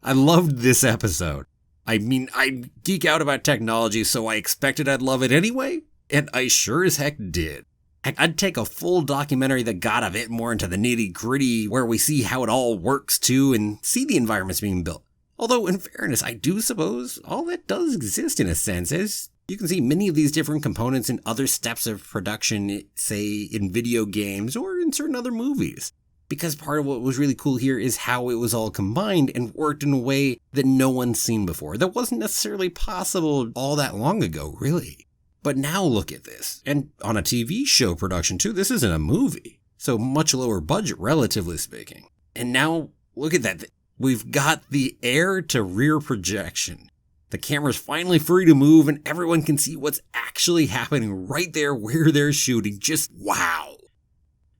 I loved this episode. I mean, I geek out about technology, so I expected I'd love it anyway, and I sure as heck did. Heck, I'd take a full documentary that got a bit more into the nitty-gritty, where we see how it all works too, and see the environments being built. Although, in fairness, I do suppose all that does exist in a sense, as you can see many of these different components in other steps of production, say in video games or in certain other movies. Because part of what was really cool here is how it was all combined and worked in a way that no one's seen before. That wasn't necessarily possible all that long ago, really. But now look at this. And on a TV show production too, this isn't a movie. So much lower budget, relatively speaking. And now look at that. We've got the air to rear projection. The camera's finally free to move and everyone can see what's actually happening right there where they're shooting. Just wow.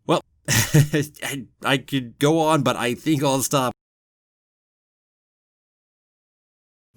Well, I could go on, but I think I'll stop.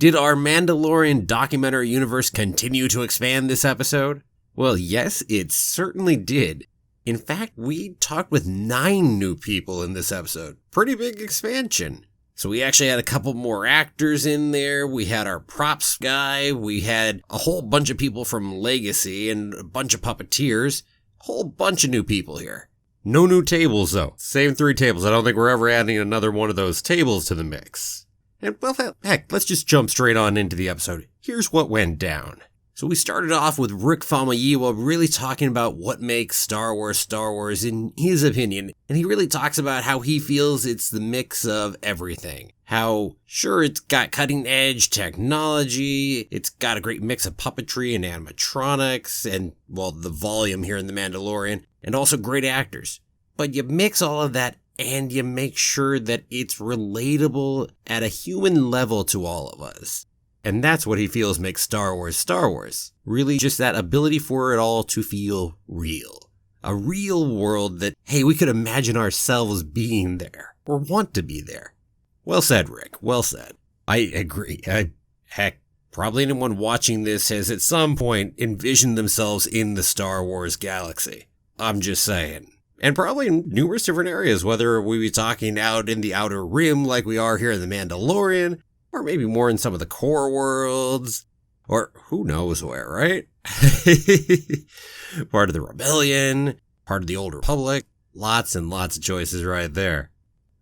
Did our Mandalorian documentary universe continue to expand this episode? Well, yes, it certainly did. In fact, we talked with 9 new people in this episode. Pretty big expansion. So we actually had a couple more actors in there. We had our props guy. We had a whole bunch of people from Legacy and a bunch of puppeteers. Whole bunch of new people here. No new tables though. Same 3 tables. I don't think we're ever adding another one of those tables to the mix. And well, heck, let's just jump straight on into the episode. Here's what went down. So we started off with Rick Famuyiwa really talking about what makes Star Wars in his opinion. And he really talks about how he feels it's the mix of everything. How, sure, it's got cutting edge technology, it's got a great mix of puppetry and animatronics, and, well, the volume here in The Mandalorian, and also great actors. But you mix all of that and you make sure that it's relatable at a human level to all of us. And that's what he feels makes Star Wars. Really just that ability for it all to feel real. A real world that, hey, we could imagine ourselves being there, or want to be there. Well said, Rick. Well said. I agree. Probably anyone watching this has at some point envisioned themselves in the Star Wars galaxy. I'm just saying. And probably in numerous different areas, whether we be talking out in the Outer Rim like we are here in The Mandalorian, or maybe more in some of the core worlds, or who knows where, right? Part of the Rebellion, part of the Old Republic, lots and lots of choices right there.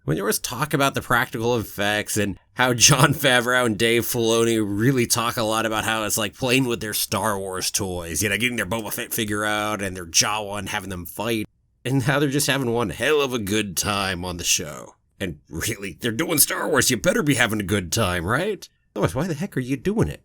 When there was talk about the practical effects and how Jon Favreau and Dave Filoni really talk a lot about how it's like playing with their Star Wars toys, getting their Boba Fett figure out and their Jawa and having them fight, and how they're just having one hell of a good time on the show. And really, they're doing Star Wars, you better be having a good time, right? Otherwise, why the heck are you doing it?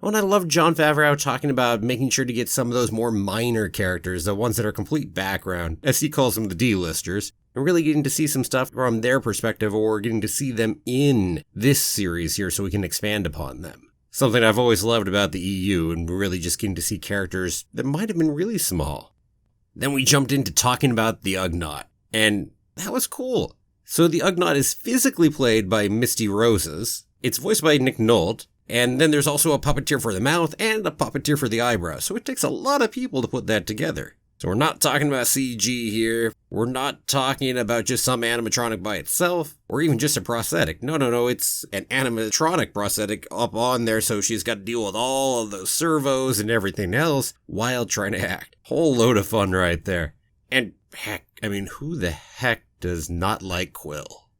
Oh, and I love Jon Favreau talking about making sure to get some of those more minor characters, the ones that are complete background, as he calls them, the D-listers, and really getting to see some stuff from their perspective, or getting to see them in this series here so we can expand upon them. Something I've always loved about the EU, and really just getting to see characters that might have been really small. Then we jumped into talking about the Ugnaught, and that was cool. So the Ugnaught is physically played by Misty Roses, it's voiced by Nick Nolte, and then there's also a puppeteer for the mouth and a puppeteer for the eyebrows, so it takes a lot of people to put that together. So we're not talking about CG here, we're not talking about just some animatronic by itself, or even just a prosthetic. No, it's an animatronic prosthetic up on there, so she's got to deal with all of those servos and everything else while trying to act. Whole load of fun right there. And heck, who the heck does not like Quill?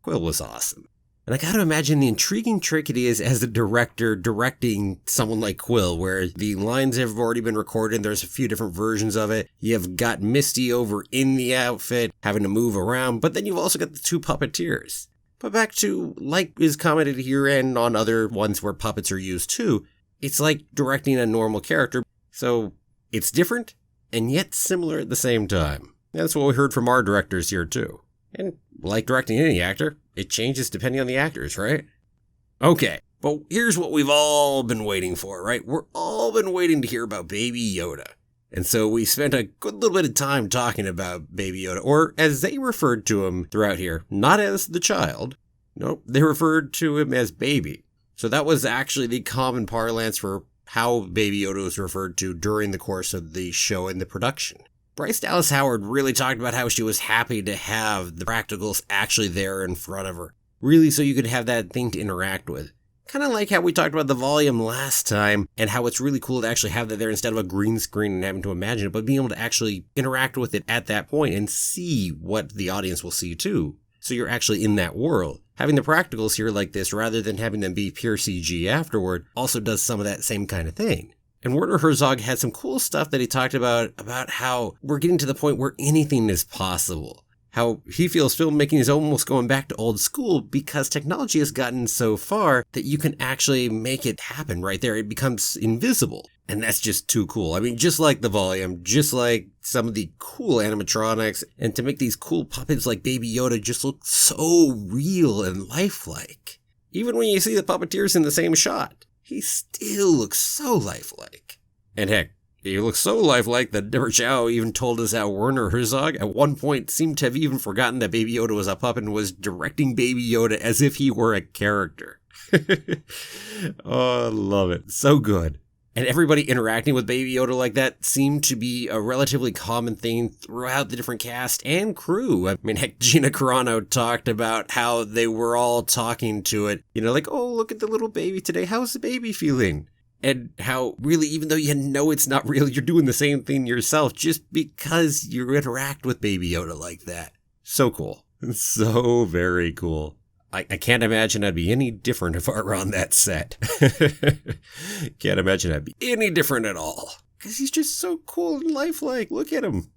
Quill was awesome. And I gotta imagine the intriguing trick it is as a director directing someone like Quill, where the lines have already been recorded, there's a few different versions of it. You've got Misty over in the outfit, having to move around, but then you've also got the two puppeteers. But back to, like is commented here and on other ones where puppets are used too, it's like directing a normal character, so it's different and yet similar at the same time. That's what we heard from our directors here too. And like directing any actor, it changes depending on the actors, right? Okay, but here's what we've all been waiting for, right? We're all been waiting to hear about Baby Yoda. And so we spent a good little bit of time talking about Baby Yoda, or as they referred to him throughout here, not as the child. Nope, they referred to him as Baby. So that was actually the common parlance for how Baby Yoda was referred to during the course of the show and the production. Bryce Dallas Howard really talked about how she was happy to have the practicals actually there in front of her. Really so you could have that thing to interact with. Kind of like how we talked about the volume last time, and how it's really cool to actually have that there instead of a green screen and having to imagine it, but being able to actually interact with it at that point and see what the audience will see too. So you're actually in that world. Having the practicals here like this, rather than having them be pure CG afterward, also does some of that same kind of thing. And Werner Herzog had some cool stuff that he talked about how we're getting to the point where anything is possible. How he feels filmmaking is almost going back to old school because technology has gotten so far that you can actually make it happen right there. It becomes invisible. And that's just too cool. Just like the volume, just like some of the cool animatronics, and to make these cool puppets like Baby Yoda just look so real and lifelike. Even when you see the puppeteers in the same shot. He still looks so lifelike. And heck, he looks so lifelike that Deborah Chow even told us how Werner Herzog at one point seemed to have even forgotten that Baby Yoda was a puppet and was directing Baby Yoda as if he were a character. Oh, I love it. So good. And everybody interacting with Baby Yoda like that seemed to be a relatively common thing throughout the different cast and crew. Heck, Gina Carano talked about how they were all talking to it, like, oh, look at the little baby today. How's the baby feeling? And how really, even though you know it's not real, you're doing the same thing yourself just because you interact with Baby Yoda like that. So cool. So very cool. I can't imagine I'd be any different if I were on that set. Can't imagine I'd be any different at all. Because he's just so cool and lifelike. Look at him.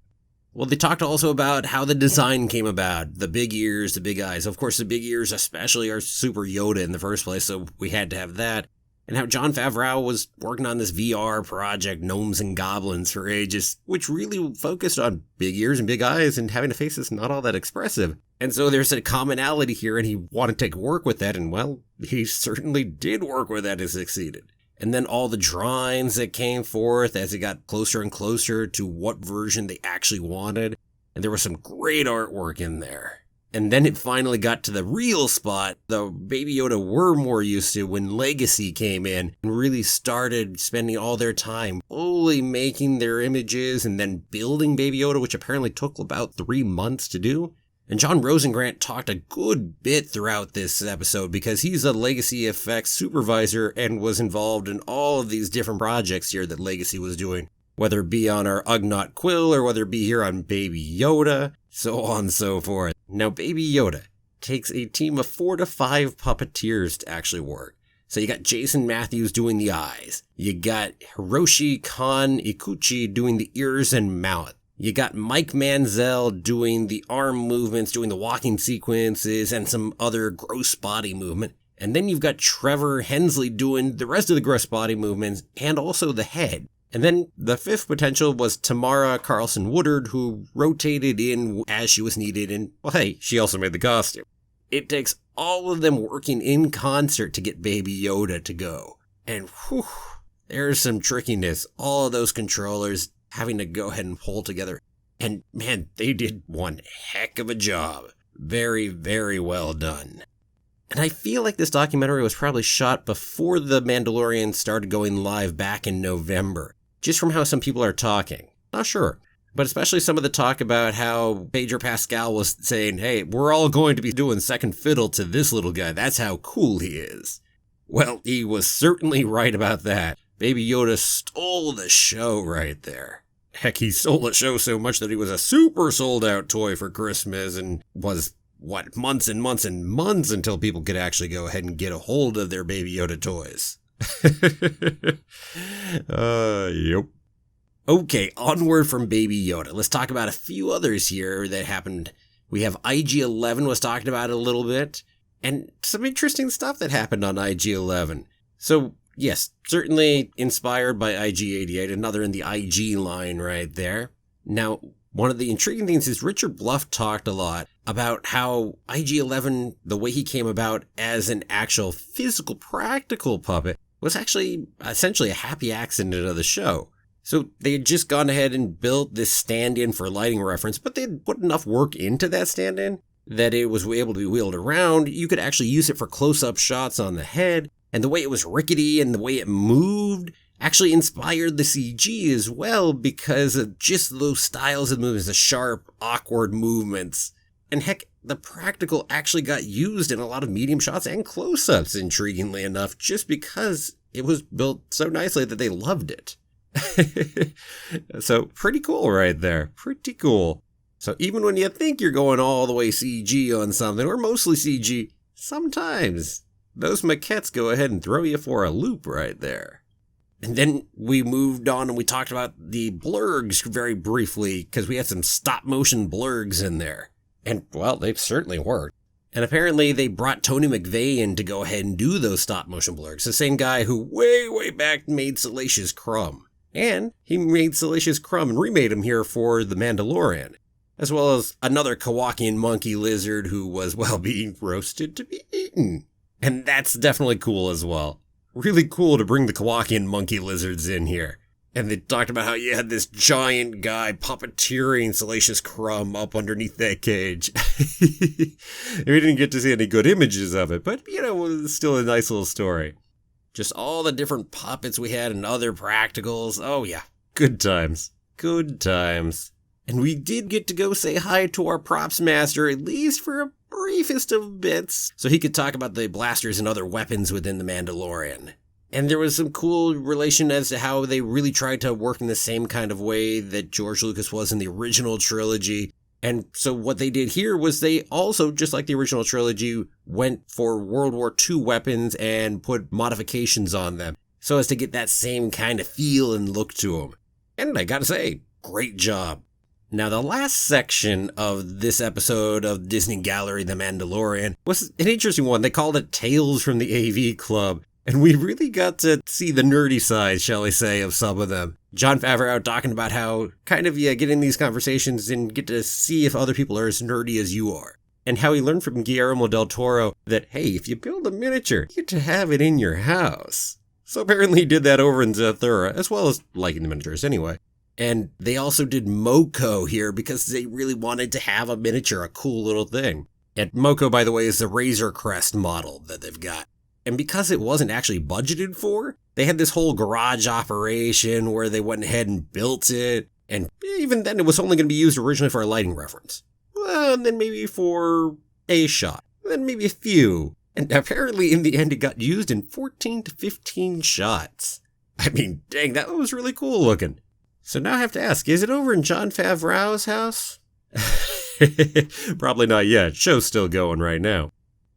Well, they talked also about how the design came about. The big ears, the big eyes. Of course, the big ears especially are Super Yoda in the first place, so we had to have that. And how Jon Favreau was working on this VR project, Gnomes and Goblins, for ages, which really focused on big ears and big eyes and having a face that's not all that expressive. And so there's a commonality here, and he wanted to work with that, and well, he certainly did work with that and succeeded. And then all the drawings that came forth as it got closer and closer to what version they actually wanted. And there was some great artwork in there. And then it finally got to the real spot the Baby Yoda were more used to when Legacy came in and really started spending all their time fully making their images and then building Baby Yoda, which apparently took about 3 months to do. And John Rosengrant talked a good bit throughout this episode because he's a Legacy effects supervisor and was involved in all of these different projects here that Legacy was doing, whether it be on our Ugnaught Quill or whether it be here on Baby Yoda, so on and so forth. Now, Baby Yoda takes a team of 4 to 5 puppeteers to actually work. So you got Jason Matthews doing the eyes. You got Hiroshi Kan Ikuchi doing the ears and mouth. You got Mike Manzel doing the arm movements, doing the walking sequences, and some other gross body movement. And then you've got Trevor Hensley doing the rest of the gross body movements and also the head. And then the fifth potential was Tamara Carlson Woodard, who rotated in as she was needed, and, well, hey, she also made the costume. It takes all of them working in concert to get Baby Yoda to go. And whew, there's some trickiness. All of those controllers having to go ahead and pull together. And man, they did one heck of a job. Very, very well done. And I feel like this documentary was probably shot before The Mandalorian started going live back in November. Just from how some people are talking. Not sure. But especially some of the talk about how Pedro Pascal was saying, hey, we're all going to be doing second fiddle to this little guy. That's how cool he is. Well, he was certainly right about that. Baby Yoda stole the show right there. Heck, he stole the show so much that he was a super sold-out toy for Christmas and was, months and months and months until people could actually go ahead and get a hold of their Baby Yoda toys. Yep. Okay, onward from Baby Yoda. Let's talk about a few others here that happened. We have IG-11 was talked about a little bit, and some interesting stuff that happened on IG-11. So, yes, certainly inspired by IG-88, another in the IG line right there. Now, one of the intriguing things is Richard Bluff talked a lot about how IG-11, the way he came about as an actual physical, practical puppet, was actually essentially a happy accident of the show. So they had just gone ahead and built this stand-in for lighting reference, but they'd put enough work into that stand-in that it was able to be wheeled around. You could actually use it for close-up shots on the head, and the way it was rickety and the way it moved actually inspired the CG as well because of just those styles of movements, the sharp, awkward movements. And heck, the practical actually got used in a lot of medium shots and close-ups, intriguingly enough, just because it was built so nicely that they loved it. So pretty cool right there. Pretty cool. So even when you think you're going all the way CG on something, or mostly CG, sometimes those maquettes go ahead and throw you for a loop right there. And then we moved on and we talked about the blurgs very briefly because we had some stop motion blurgs in there. And, well, they've certainly worked. And apparently they brought Tony McVeigh in to go ahead and do those stop motion blurgs. The same guy who way back made Salacious Crumb. And he made Salacious Crumb and remade him here for The Mandalorian. As well as another Kowakian monkey lizard who was, well, being roasted to be eaten. And that's definitely cool as well. Really cool to bring the Kowakian monkey lizards in here. And they talked about how you had this giant guy puppeteering Salacious Crumb up underneath that cage. We didn't get to see any good images of it, but, you know, it was still a nice little story. Just all the different puppets we had and other practicals. Oh, yeah. Good times. Good times. And we did get to go say hi to our props master, at least for a briefest of bits, so he could talk about the blasters and other weapons within The Mandalorian. And there was some cool relation as to how they really tried to work in the same kind of way that George Lucas was in the original trilogy. And so what they did here was they also, just like the original trilogy, went for World War II weapons and put modifications on them so as to get that same kind of feel and look to them. And I gotta say, great job. Now, the last section of this episode of Disney Gallery The Mandalorian was an interesting one. They called it Tales from the AV Club. And we really got to see the nerdy side, shall we say, of some of them. Jon Favreau talking about how kind of get in these conversations and get to see if other people are as nerdy as you are. And how he learned from Guillermo del Toro that, hey, if you build a miniature, you get to have it in your house. So apparently he did that over in Zathura, as well as liking the miniatures anyway. And they also did Moko here because they really wanted to have a miniature, a cool little thing. And Moko, by the way, is the Razor Crest model that they've got. And because it wasn't actually budgeted for, they had this whole garage operation where they went ahead and built it. And even then, it was only going to be used originally for a lighting reference. Well, and then maybe for a shot. Then maybe a few. And apparently, in the end, it got used in 14 to 15 shots. I mean, dang, that was really cool looking. So now I have to ask, is it over in Jon Favreau's house? Probably not yet. Show's still going right now.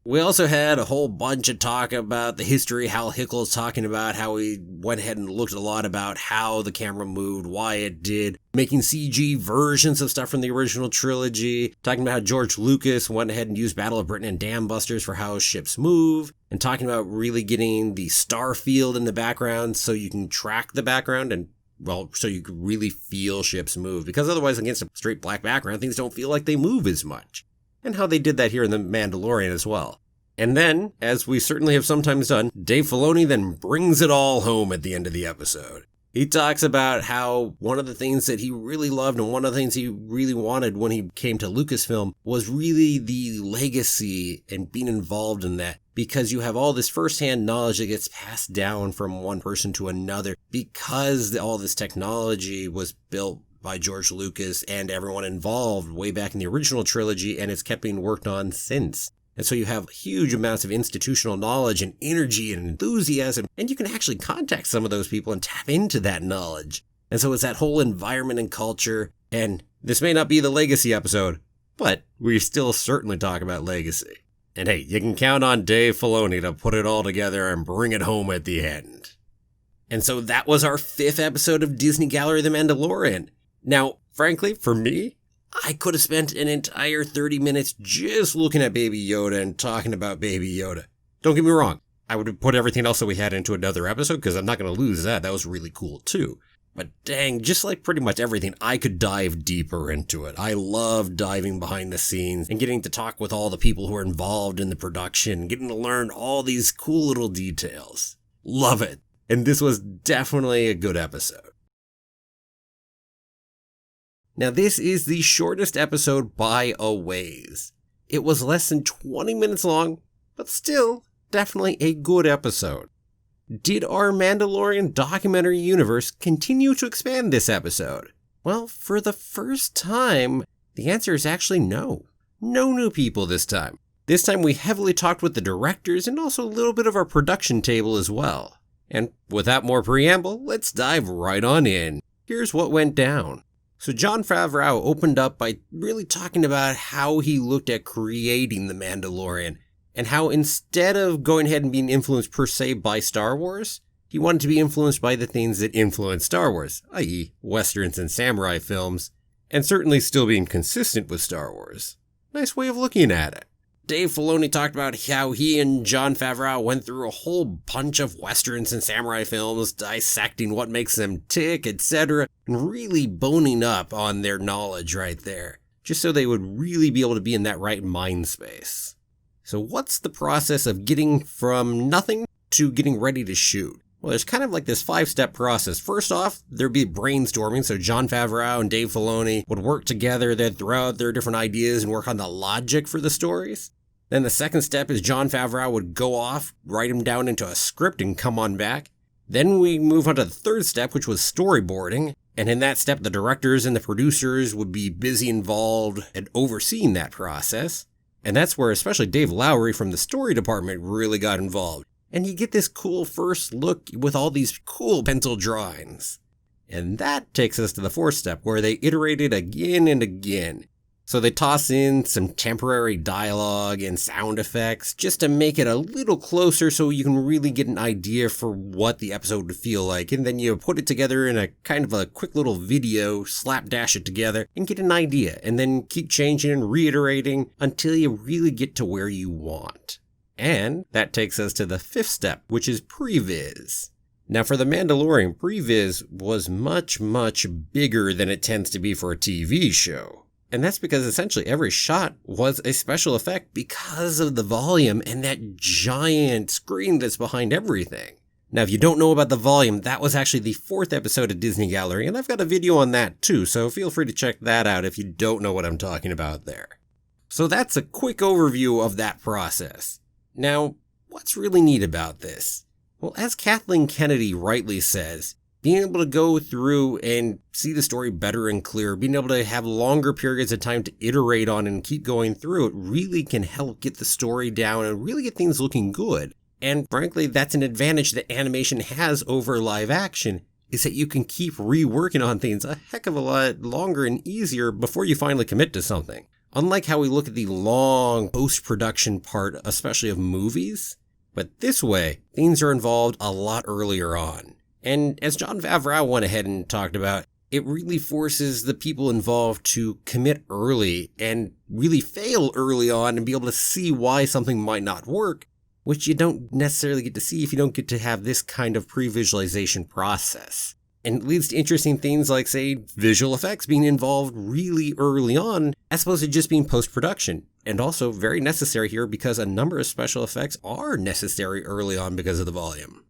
We also had a whole bunch of talk about the history. Hal Hickles talking about how he went ahead and looked a lot about how the camera moved, why it did, making CG versions of stuff from the original trilogy, talking about how George Lucas went ahead and used Battle of Britain and Dam Busters for how ships move, and talking about really getting the star field in the background so you can track the background and, well, so you can really feel ships move, because otherwise against a straight black background, things don't feel like they move as much. And how they did that here in The Mandalorian as well. And then, as we certainly have sometimes done, Dave Filoni then brings it all home at the end of the episode. He talks about how one of the things that he really loved and one of the things he really wanted when he came to Lucasfilm was really the legacy and being involved in that, because you have all this firsthand knowledge that gets passed down from one person to another because all this technology was built by George Lucas and everyone involved way back in the original trilogy, and it's kept being worked on since. And so you have huge amounts of institutional knowledge and energy and enthusiasm, and you can actually contact some of those people and tap into that knowledge. And so it's that whole environment and culture, and this may not be the legacy episode, but we still certainly talk about legacy. And hey, you can count on Dave Filoni to put it all together and bring it home at the end. And so that was our 5th episode of Disney Gallery The Mandalorian. Now, frankly, for me, I could have spent an entire 30 minutes just looking at Baby Yoda and talking about Baby Yoda. Don't get me wrong, I would have put everything else that we had into another episode because I'm not going to lose that. That was really cool too. But dang, just like pretty much everything, I could dive deeper into it. I love diving behind the scenes and getting to talk with all the people who are involved in the production, getting to learn all these cool little details. Love it. And this was definitely a good episode. Now, this is the shortest episode by a ways. It was less than 20 minutes long, but still, definitely a good episode. Did our Mandalorian documentary universe continue to expand this episode? Well, for the first time, the answer is actually no. No new people this time. This time we heavily talked with the directors and also a little bit of our production table as well. And without more preamble, let's dive right on in. Here's what went down. So Jon Favreau opened up by really talking about how he looked at creating The Mandalorian, and how instead of going ahead and being influenced per se by Star Wars, he wanted to be influenced by the things that influenced Star Wars, i.e. Westerns and samurai films, and certainly still being consistent with Star Wars. Nice way of looking at it. Dave Filoni talked about how he and Jon Favreau went through a whole bunch of Westerns and samurai films, dissecting what makes them tick, etc., and really boning up on their knowledge right there, just so they would really be able to be in that right mind space. So what's the process of getting from nothing to getting ready to shoot? Well, there's kind of like this 5-step process. First off, there'd be brainstorming, so Jon Favreau and Dave Filoni would work together, they'd throw out their different ideas and work on the logic for the stories. Then the second step is Jon Favreau would go off, write them down into a script and come on back. Then we move on to the third step, which was storyboarding. And in that step, the directors and the producers would be busy involved and overseeing that process. And that's where especially Dave Lowery from the story department really got involved. And you get this cool first look with all these cool pencil drawings. And that takes us to the fourth step, where they iterated again and again. So they toss in some temporary dialogue and sound effects just to make it a little closer so you can really get an idea for what the episode would feel like. And then you put it together in a kind of a quick little video, slapdash it together and get an idea. And then keep changing and reiterating until you really get to where you want. And that takes us to the fifth step, which is previs. Now for The Mandalorian, previs was much, much bigger than it tends to be for a TV show. And that's because essentially every shot was a special effect because of the volume and that giant screen that's behind everything. Now, if you don't know about the volume, that was actually the 4th episode of Disney Gallery, and I've got a video on that too, so feel free to check that out if you don't know what I'm talking about there. So that's a quick overview of that process. Now, what's really neat about this? Well, as Kathleen Kennedy rightly says, being able to go through and see the story better and clearer, being able to have longer periods of time to iterate on and keep going through it really can help get the story down and really get things looking good. And frankly, that's an advantage that animation has over live action, is that you can keep reworking on things a heck of a lot longer and easier before you finally commit to something. Unlike how we look at the long post-production part, especially of movies, but this way, things are involved a lot earlier on. And as Jon Favreau went ahead and talked about, it really forces the people involved to commit early and really fail early on and be able to see why something might not work, which you don't necessarily get to see if you don't get to have this kind of pre-visualization process. And it leads to interesting things like, say, visual effects being involved really early on, as opposed to just being post-production. And also very necessary here because a number of special effects are necessary early on because of the volume.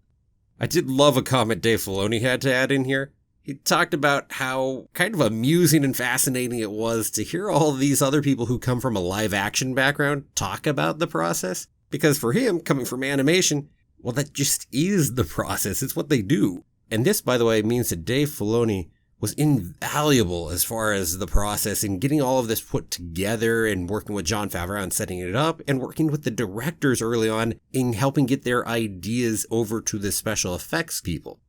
I did love a comment Dave Filoni had to add in here. He talked about how kind of amusing and fascinating it was to hear all these other people who come from a live action background talk about the process. Because for him, coming from animation, well, that just is the process. It's what they do. And this, by the way, means that Dave Filoni was invaluable as far as the process in getting all of this put together and working with Jon Favreau and setting it up and working with the directors early on in helping get their ideas over to the special effects people.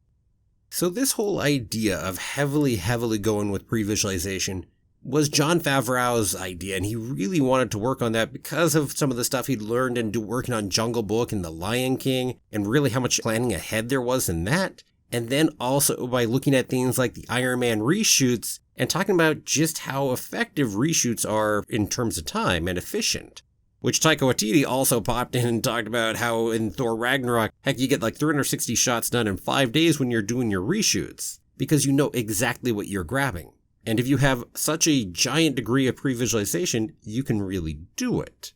So this whole idea of heavily going with pre-visualization was Jon Favreau's idea, and he really wanted to work on that because of some of the stuff he'd learned and working on Jungle Book and The Lion King, and really how much planning ahead there was in that. And then also by looking at things like the Iron Man reshoots and talking about just how effective reshoots are in terms of time and efficient. Which Taika Waititi also popped in and talked about how in Thor Ragnarok, heck, you get like 360 shots done in 5 days when you're doing your reshoots, because you know exactly what you're grabbing. And if you have such a giant degree of pre-visualization, you can really do it.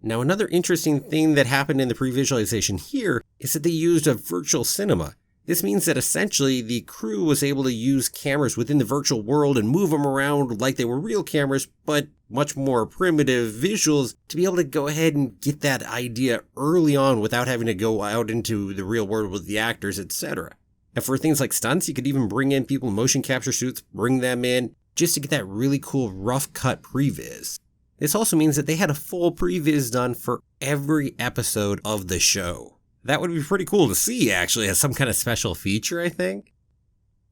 Now, another interesting thing that happened in the pre-visualization here is that they used a virtual cinema. This means that essentially the crew was able to use cameras within the virtual world and move them around like they were real cameras, but much more primitive visuals to be able to go ahead and get that idea early on without having to go out into the real world with the actors, etc. And for things like stunts, you could even bring in people in motion capture suits, bring them in, just to get that really cool rough cut previs. This also means that they had a full previs done for every episode of the show. That would be pretty cool to see, actually, as some kind of special feature, I think.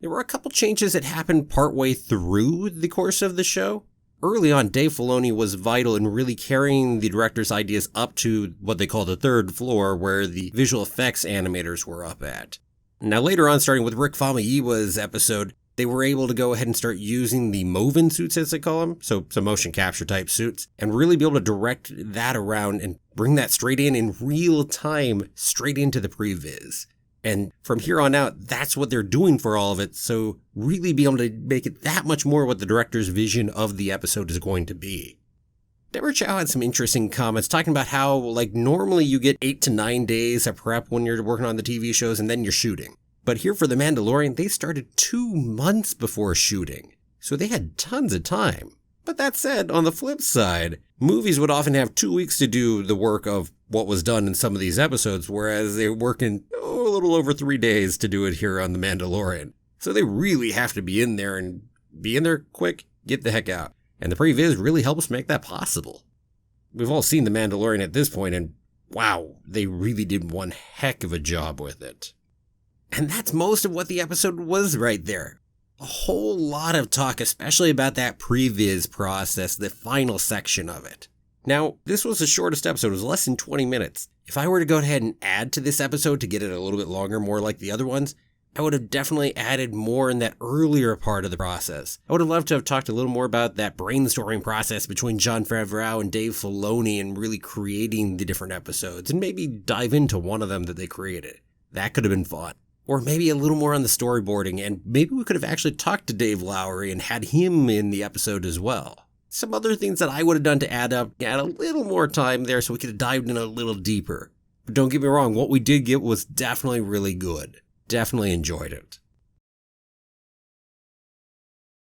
There were a couple changes that happened partway through the course of the show. Early on, Dave Filoni was vital in really carrying the director's ideas up to what they call the third floor, where the visual effects animators were up at. Now later on, starting with Rick Famuyiwa's episode, they were able to go ahead and start using the Moven suits, as they call them, so some motion capture type suits, and really be able to direct that around and bring that straight in real time, straight into the previs. And from here on out, that's what they're doing for all of it, so really be able to make it that much more what the director's vision of the episode is going to be. Deborah Chow had some interesting comments talking about how, like, normally you get 8 to 9 days of prep when you're working on the TV shows and then you're shooting. But here for The Mandalorian, they started 2 months before shooting, so they had tons of time. But that said, on the flip side, movies would often have 2 weeks to do the work of what was done in some of these episodes, whereas they work in a little over 3 days to do it here on The Mandalorian. So they really have to be in there and be in there quick, get the heck out. And the previs really helps make that possible. We've all seen The Mandalorian at this point, and wow, they really did one heck of a job with it. And that's most of what the episode was right there. A whole lot of talk, especially about that previs process, the final section of it. Now, this was the shortest episode. It was less than 20 minutes. If I were to go ahead and add to this episode to get it a little bit longer, more like the other ones, I would have definitely added more in that earlier part of the process. I would have loved to have talked a little more about that brainstorming process between Jon Favreau and Dave Filoni and really creating the different episodes, and maybe dive into one of them that they created. That could have been fun. Or maybe a little more on the storyboarding, and maybe we could have actually talked to Dave Lowery and had him in the episode as well. Some other things that I would have done to add a little more time there so we could have dived in a little deeper. But don't get me wrong, what we did get was definitely really good. Definitely enjoyed it.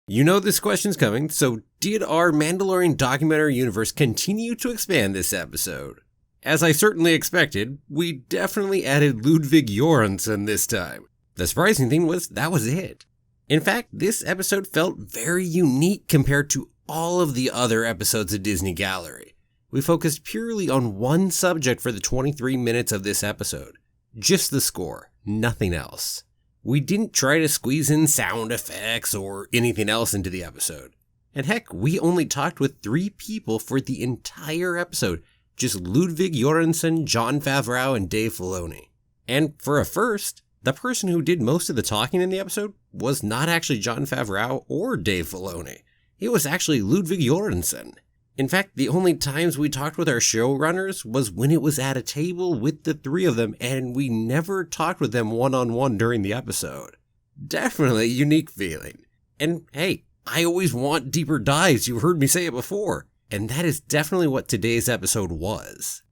You know this question's coming, so did our Mandalorian documentary universe continue to expand this episode? As I certainly expected, we definitely added Ludwig Göransson this time. The surprising thing was that was it. In fact, this episode felt very unique compared to all of the other episodes of Disney Gallery. We focused purely on one subject for the 23 minutes of this episode. Just the score, nothing else. We didn't try to squeeze in sound effects or anything else into the episode. And heck, we only talked with 3 people for the entire episode. Just Ludwig Göransson, Jon Favreau, and Dave Filoni. And for a first, the person who did most of the talking in the episode was not actually Jon Favreau or Dave Filoni. It was actually Ludwig Göransson. In fact, the only times we talked with our showrunners was when it was at a table with the 3 of them, and we never talked with them one-on-one during the episode. Definitely a unique feeling. And hey, I always want deeper dives, you heard me say it before, and that is definitely what today's episode was.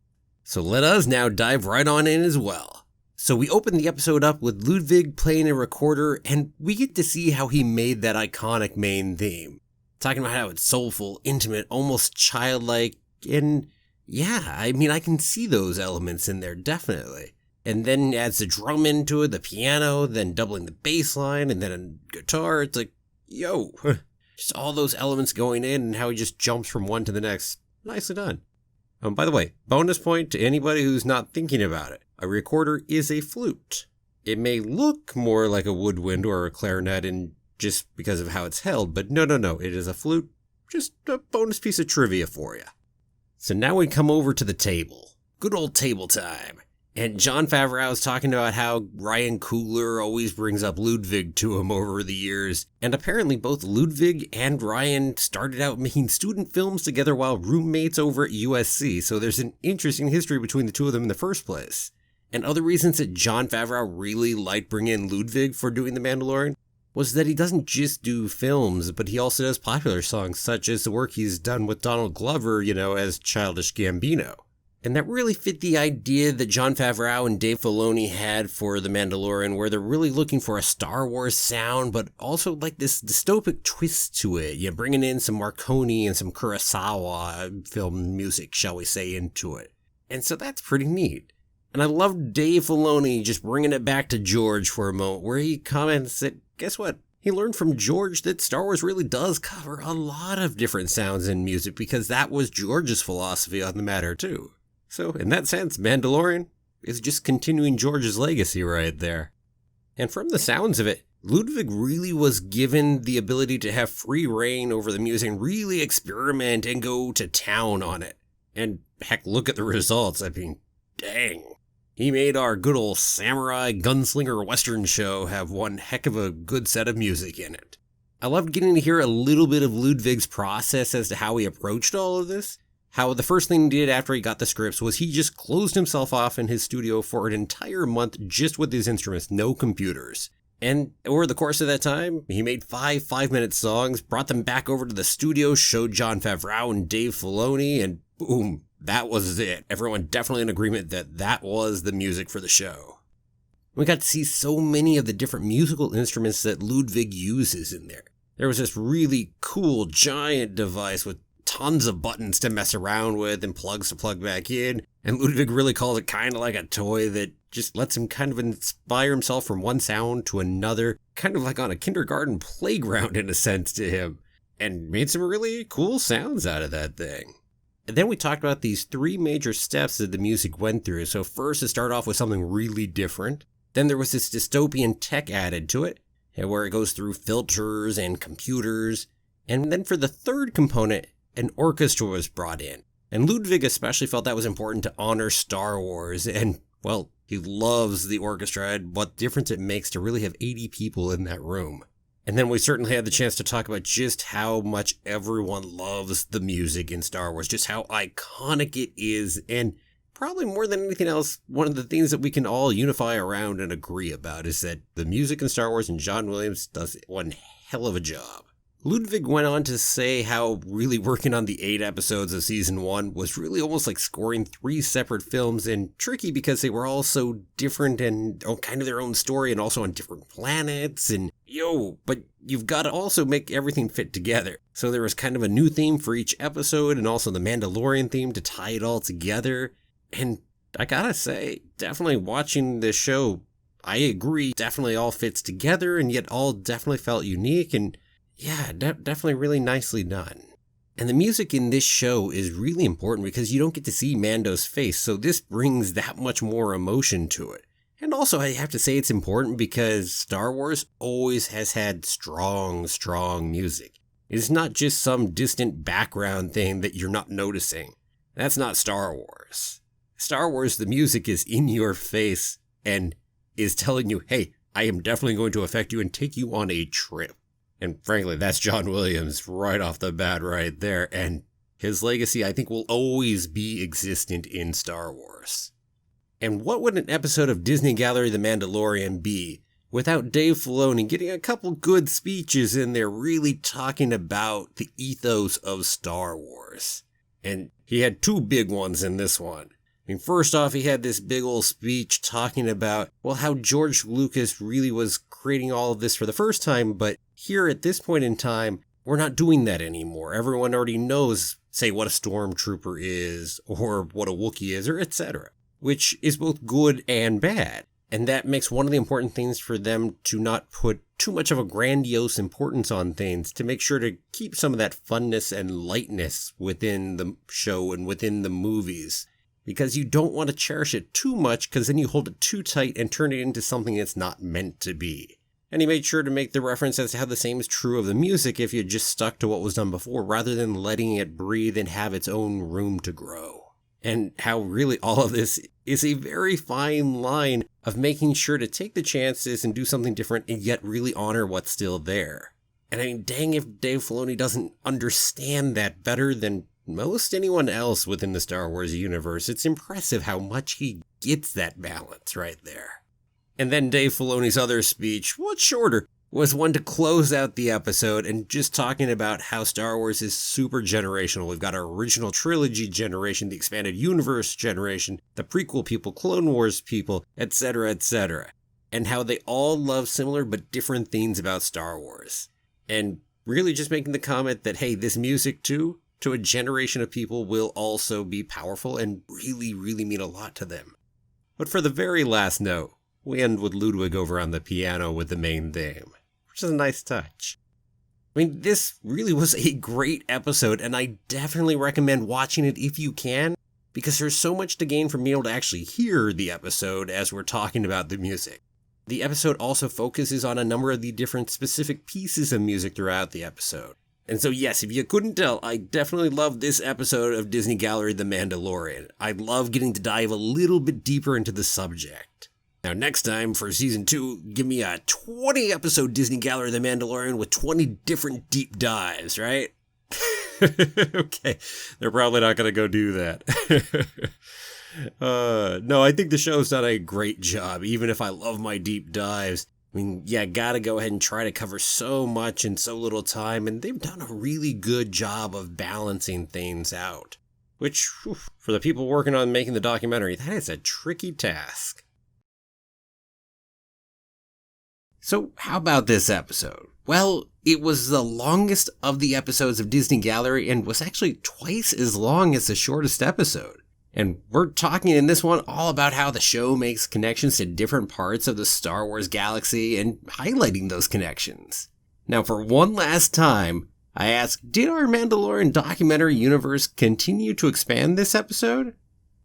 So let us now dive right on in as well. So we open the episode up with Ludwig playing a recorder, and we get to see how he made that iconic main theme. Talking about how it's soulful, intimate, almost childlike, and yeah, I mean, I can see those elements in there, definitely. And then adds the drum into it, the piano, then doubling the bass line, and then a guitar. It's like, yo, just all those elements going in and how he just jumps from one to the next. Nicely done. By the way, bonus point to anybody who's not thinking about it. A recorder is a flute. It may look more like a woodwind or a clarinet just because of how it's held, but no, it is a flute. Just a bonus piece of trivia for you. So now we come over to the table. Good old table time. And Jon Favreau is talking about how Ryan Coogler always brings up Ludwig to him over the years. And apparently both Ludwig and Ryan started out making student films together while roommates over at USC. So there's an interesting history between the 2 of them in the first place. And other reasons that Jon Favreau really liked bringing in Ludwig for doing The Mandalorian was that he doesn't just do films, but he also does popular songs, such as the work he's done with Donald Glover, as Childish Gambino. And that really fit the idea that Jon Favreau and Dave Filoni had for The Mandalorian, where they're really looking for a Star Wars sound, but also like this dystopic twist to it, bringing in some Marconi and some Kurosawa film music, shall we say, into it. And so that's pretty neat. And I love Dave Filoni just bringing it back to George for a moment, where he comments that, guess what? He learned from George that Star Wars really does cover a lot of different sounds in music, because that was George's philosophy on the matter too. So in that sense, Mandalorian is just continuing George's legacy right there. And from the sounds of it, Ludwig really was given the ability to have free reign over the music and really experiment and go to town on it. And heck, look at the results. I mean, dang. He made our good old samurai gunslinger western show have one heck of a good set of music in it. I loved getting to hear a little bit of Ludwig's process as to how he approached all of this. How the first thing he did after he got the scripts was he just closed himself off in his studio for an entire month just with his instruments, no computers. And over the course of that time, he made 5 5-minute songs, brought them back over to the studio, showed Jon Favreau and Dave Filoni, and boom. That was it. Everyone definitely in agreement that that was the music for the show. We got to see so many of the different musical instruments that Ludwig uses in there. There was this really cool giant device with tons of buttons to mess around with and plugs to plug back in. And Ludwig really calls it kind of like a toy that just lets him kind of inspire himself from one sound to another, kind of like on a kindergarten playground in a sense to him, and made some really cool sounds out of that thing. And then we talked about these 3 major steps that the music went through. So first, it started off with something really different. Then there was this dystopian tech added to it, where it goes through filters and computers. And then for the third component, an orchestra was brought in. And Ludwig especially felt that was important to honor Star Wars. And, well, he loves the orchestra and what difference it makes to really have 80 people in that room. And then we certainly had the chance to talk about just how much everyone loves the music in Star Wars, just how iconic it is, and probably more than anything else, one of the things that we can all unify around and agree about is that the music in Star Wars and John Williams does one hell of a job. Ludwig went on to say how really working on the 8 episodes of season 1 was really almost like scoring 3 separate films, and tricky because they were all so different and kind of their own story and also on different planets, and but you've got to also make everything fit together. So there was kind of a new theme for each episode and also the Mandalorian theme to tie it all together. And I gotta say, definitely watching this show, I agree, definitely all fits together and yet all definitely felt unique and yeah, definitely really nicely done. And the music in this show is really important because you don't get to see Mando's face, so this brings that much more emotion to it. And also I have to say it's important because Star Wars always has had strong music. It's not just some distant background thing that you're not noticing. That's not Star Wars. Star Wars, the music is in your face and is telling you, hey, I am definitely going to affect you and take you on a trip. And frankly, that's John Williams right off the bat right there. And his legacy, I think, will always be existent in Star Wars. And what would an episode of Disney Gallery The Mandalorian be without Dave Filoni getting a couple good speeches in there really talking about the ethos of Star Wars? And he had 2 big ones in this one. I mean, first off, he had this big old speech talking about, well, how George Lucas really was creating all of this for the first time, but here at this point in time, we're not doing that anymore. Everyone already knows, say, what a stormtrooper is, or what a Wookiee is, or etc., which is both good and bad. And that makes one of the important things for them to not put too much of a grandiose importance on things, to make sure to keep some of that funness and lightness within the show and within the movies. Because you don't want to cherish it too much, because then you hold it too tight and turn it into something it's not meant to be. And he made sure to make the reference as to how the same is true of the music if you just stuck to what was done before, rather than letting it breathe and have its own room to grow. And how really all of this is a very fine line of making sure to take the chances and do something different and yet really honor what's still there. And I mean, dang if Dave Filoni doesn't understand that better than most anyone else within the Star Wars universe. It's impressive how much he gets that balance right there. And then Dave Filoni's other speech, what's shorter, was one to close out the episode and just talking about how Star Wars is super generational. We've got our original trilogy generation, the expanded universe generation, the prequel people, Clone Wars people, etc., and how they all love similar but different things about Star Wars. And really just making the comment that, hey, this music too, to a generation of people will also be powerful and really mean a lot to them. But for the very last note, we end with Ludwig over on the piano with the main theme, which is a nice touch. I mean, this really was a great episode, and I definitely recommend watching it if you can, because there's so much to gain from being able to actually hear the episode as we're talking about the music. The episode also focuses on a number of the different specific pieces of music throughout the episode. And so yes, if you couldn't tell, I definitely love this episode of Disney Gallery The Mandalorian. I love getting to dive a little bit deeper into the subject. Now next time, for Season 2, give me a 20-episode Disney Gallery The Mandalorian with 20 different deep dives, right? Okay, they're probably not going to go do that. No, I think the show's done a great job, even if I love my deep dives. I mean, yeah, gotta go ahead and try to cover so much in so little time, and they've done a really good job of balancing things out. Which, whew, for the people working on making the documentary, that is a tricky task. So, how about this episode? Well, it was the longest of the episodes of Disney Gallery and was actually twice as long as the shortest episode. And we're talking in this one all about how the show makes connections to different parts of the Star Wars galaxy and highlighting those connections. Now, for one last time, I ask, did our Mandalorian documentary universe continue to expand this episode?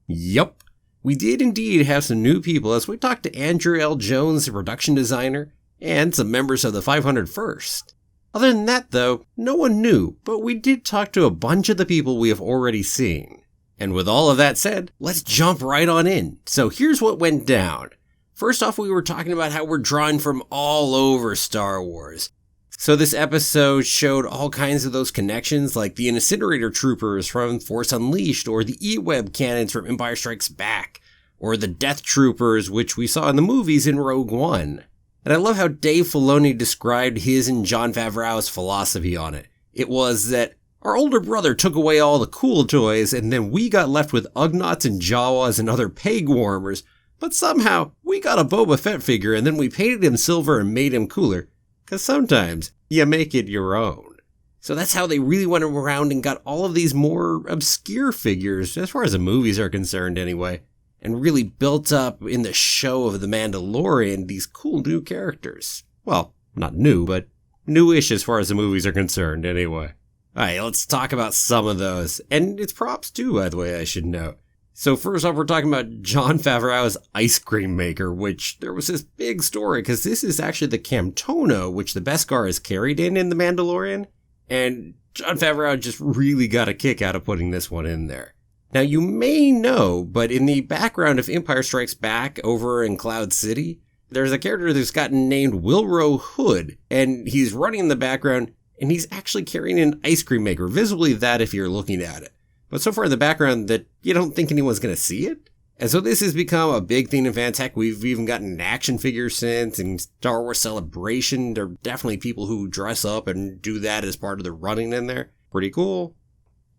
Yup, we did indeed have some new people as we talked to Andrew L. Jones, the production designer, and some members of the 501st. Other than that, though, no one new, but we did talk to a bunch of the people we have already seen. And with all of that said, let's jump right on in. So here's what went down. First off, we were talking about how we're drawing from all over Star Wars. So this episode showed all kinds of those connections, like the Incinerator Troopers from Force Unleashed, or the E-Web cannons from Empire Strikes Back, or the Death Troopers, which we saw in the movies in Rogue One. And I love how Dave Filoni described his and Jon Favreau's philosophy on it. It was that our older brother took away all the cool toys, and then we got left with Ugnaughts and Jawas and other peg warmers, but somehow we got a Boba Fett figure and then we painted him silver and made him cooler, because sometimes you make it your own. So that's how they really went around and got all of these more obscure figures, as far as the movies are concerned anyway, and really built up in the show of The Mandalorian these cool new characters. Well, not new, but newish as far as the movies are concerned anyway. Alright, let's talk about some of those. And it's props too, by the way, I should note. So first off, we're talking about Jon Favreau's ice cream maker, which there was this big story, because this is actually the Camtono, which the Beskar is carried in The Mandalorian. And Jon Favreau just really got a kick out of putting this one in there. Now, you may know, but in the background of Empire Strikes Back over in Cloud City, there's a character that's gotten named Wilro Hood, and he's running in the background, and he's actually carrying an ice cream maker, visibly that if you're looking at it. But so far in the background that you don't think anyone's going to see it. And so this has become a big thing in fans. Heck, we've even gotten an action figure since, and Star Wars Celebration. There are definitely people who dress up and do that as part of the running in there. Pretty cool.